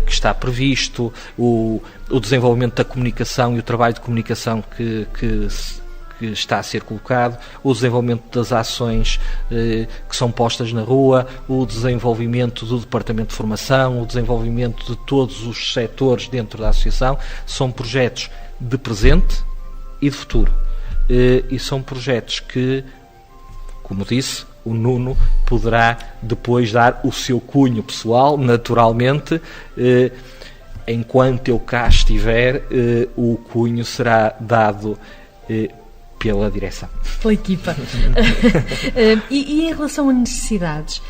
que está previsto, o desenvolvimento da comunicação e o trabalho de comunicação que está a ser colocado, o desenvolvimento das ações que são postas na rua, o desenvolvimento do Departamento de Formação, o desenvolvimento de todos os setores dentro da associação, são projetos de presente e de futuro. E são projetos que, como disse, o Nuno poderá depois dar o seu cunho pessoal, naturalmente. Enquanto eu cá estiver, o cunho será dado pela direção. Pela equipa. E em relação a necessidades,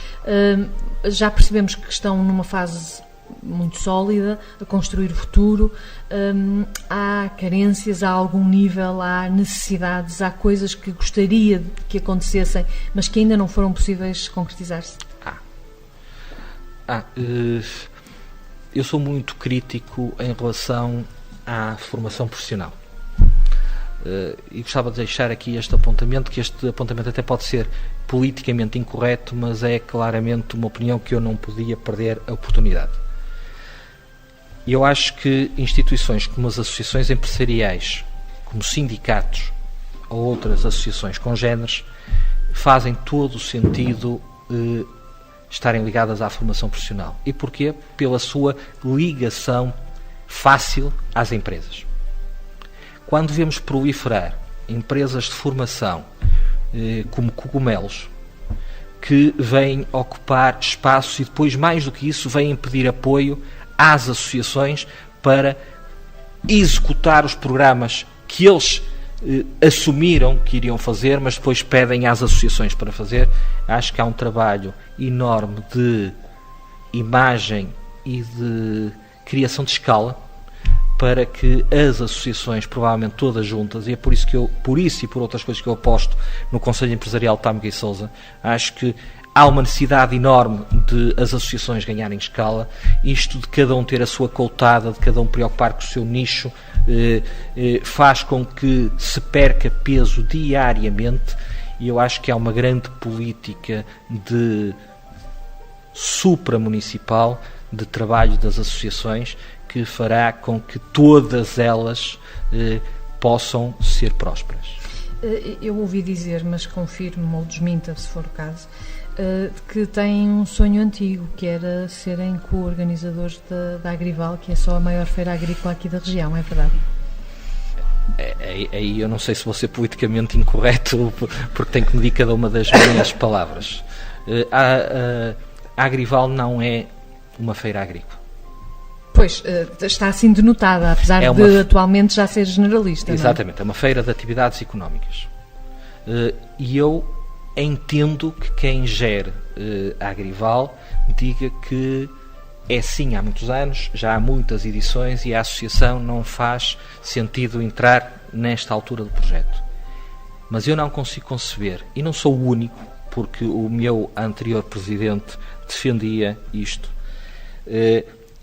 já percebemos que estão numa fase muito sólida, a construir o futuro. Há carências a algum nível, há necessidades, há coisas que gostaria que acontecessem, mas que ainda não foram possíveis concretizar-se? Eu sou crítico em relação à formação profissional. E gostava de deixar aqui este apontamento, que este apontamento até pode ser politicamente incorreto, mas é claramente uma opinião que eu não podia perder a oportunidade. Eu acho que instituições como as associações empresariais, como sindicatos ou outras associações congêneres, fazem todo o sentido estarem ligadas à formação profissional. E porquê? Pela sua ligação fácil às empresas. Quando vemos proliferar empresas de formação como cogumelos, que vêm ocupar espaços e depois, mais do que isso, vêm pedir apoio às associações para executar os programas que eles assumiram que iriam fazer, mas depois pedem às associações para fazer. Acho que há um trabalho enorme de imagem e de criação de escala para que as associações, provavelmente todas juntas, e é por isso e por outras coisas que eu aposto no Conselho Empresarial de Tâmega e Sousa, acho que há uma necessidade enorme de as associações ganharem escala, isto de cada um ter a sua coltada, de cada um preocupar com o seu nicho, faz com que se perca peso diariamente, e eu acho que há uma grande política de supramunicipal de trabalho das associações que fará com que todas elas possam ser prósperas. Eu ouvi dizer, mas confirme ou desminta se for o caso, que tem um sonho antigo, que era serem co-organizadores da Agrival, que é só a maior feira agrícola aqui da região, é verdade? Aí eu não sei se vou ser politicamente incorreto, porque tenho que medir cada uma das minhas palavras. A Agrival não é uma feira agrícola. Pois, está assim denotada, apesar de atualmente já ser generalista. Exatamente, não é? É uma feira de atividades económicas. E eu entendo que quem gere a Agrival diga que é sim há muitos anos, já há muitas edições e a associação não faz sentido entrar nesta altura do projeto. Mas eu não consigo conceber, e não sou o único, porque o meu anterior presidente defendia isto,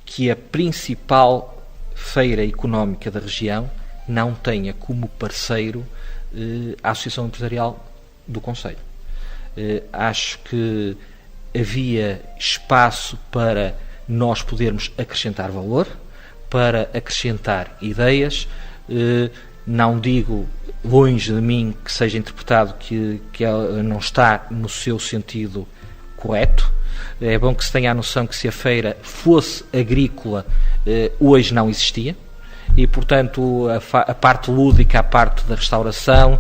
que a principal feira económica da região não tenha como parceiro a Associação Empresarial do Concelho. Acho que havia espaço para nós podermos acrescentar valor, para acrescentar ideias. Não digo, longe de mim, que seja interpretado que ela não está no seu sentido correto. É bom que se tenha a noção que se a feira fosse agrícola, hoje não existia, e portanto a parte lúdica, a parte da restauração,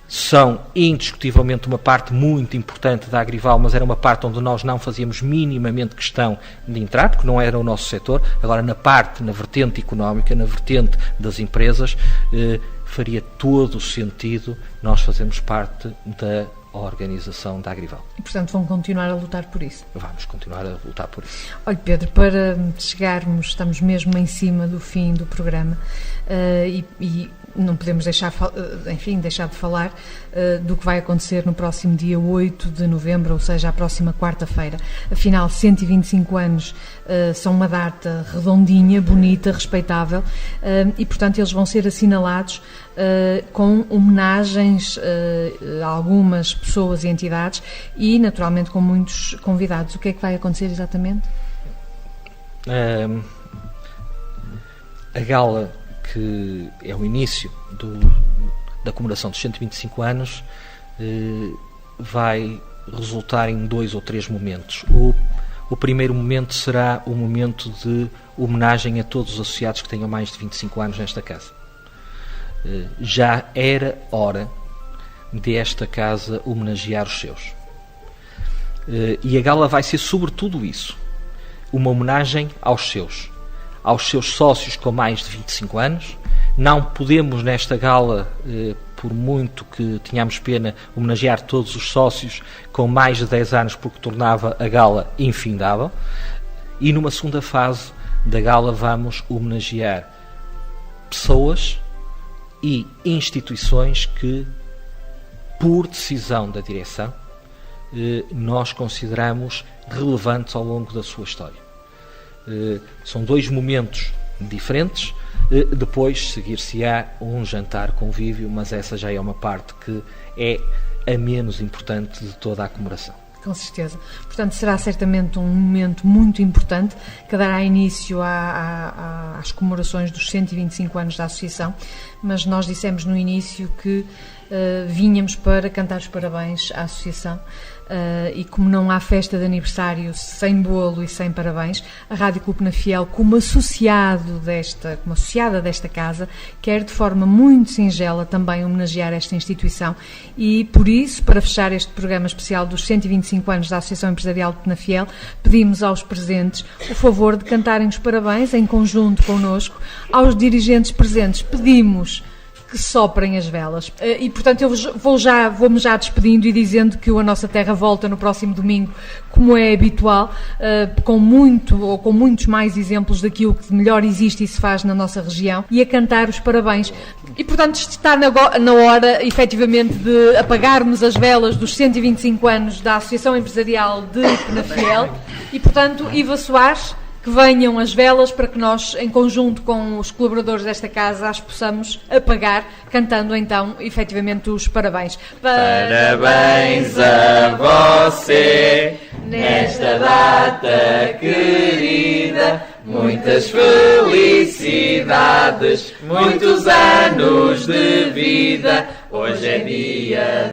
são indiscutivelmente uma parte muito importante da Agrival, mas era uma parte onde nós não fazíamos minimamente questão de entrar, porque não era o nosso setor. Agora, na vertente económica, na vertente das empresas, faria todo o sentido nós fazermos parte da organização da Agrival. E, portanto, vão continuar a lutar por isso? Vamos continuar a lutar por isso. Olha, Pedro, para chegarmos, estamos mesmo em cima do fim do programa, e não podemos deixar de falar do que vai acontecer no próximo dia 8 de novembro, ou seja, a próxima quarta-feira. Afinal, 125 anos são uma data redondinha, bonita, respeitável, e, portanto, eles vão ser assinalados com homenagens a algumas pessoas e entidades e, naturalmente, com muitos convidados. O que é que vai acontecer exatamente? A gala, que é o início da comemoração dos 125 anos, vai resultar em 2 ou 3 momentos. O primeiro momento será o momento de homenagem a todos os associados que tenham mais de 25 anos nesta casa. Já era hora desta casa homenagear os seus. E a gala vai ser sobretudo isso, uma homenagem aos seus sócios com mais de 25 anos. Não podemos nesta gala, por muito que tenhamos pena, homenagear todos os sócios com mais de 10 anos, porque tornava a gala infindável. E numa segunda fase da gala vamos homenagear pessoas e instituições que, por decisão da direção, nós consideramos relevantes ao longo da sua história. São 2 momentos diferentes. Depois seguir-se-á um jantar convívio, mas essa já é uma parte que é a menos importante de toda a comemoração. Com certeza. Portanto, será certamente um momento muito importante que dará início às comemorações dos 125 anos da Associação, mas nós dissemos no início que vínhamos para cantar os parabéns à Associação e como não há festa de aniversário sem bolo e sem parabéns, a Rádio Clube Penafiel, como associada desta casa, quer de forma muito singela também homenagear esta instituição e, por isso, para fechar este programa especial dos 125 anos da Associação Empresarial de Penafiel, pedimos aos presentes o favor de cantarem os parabéns em conjunto connosco. Aos dirigentes presentes pedimos que soprem as velas. E, portanto, eu vou-me já despedindo e dizendo que a Nossa Terra volta no próximo domingo, como é habitual, com muitos mais exemplos daquilo que de melhor existe e se faz na nossa região, e a cantar os parabéns. E, portanto, está na hora, efetivamente, de apagarmos as velas dos 125 anos da Associação Empresarial de Penafiel. E, portanto, Iva Soares, que venham as velas para que nós, em conjunto com os colaboradores desta casa, as possamos apagar, cantando então, efetivamente, os parabéns. Parabéns a você, nesta data querida, muitas felicidades, muitos anos de vida, hoje é dia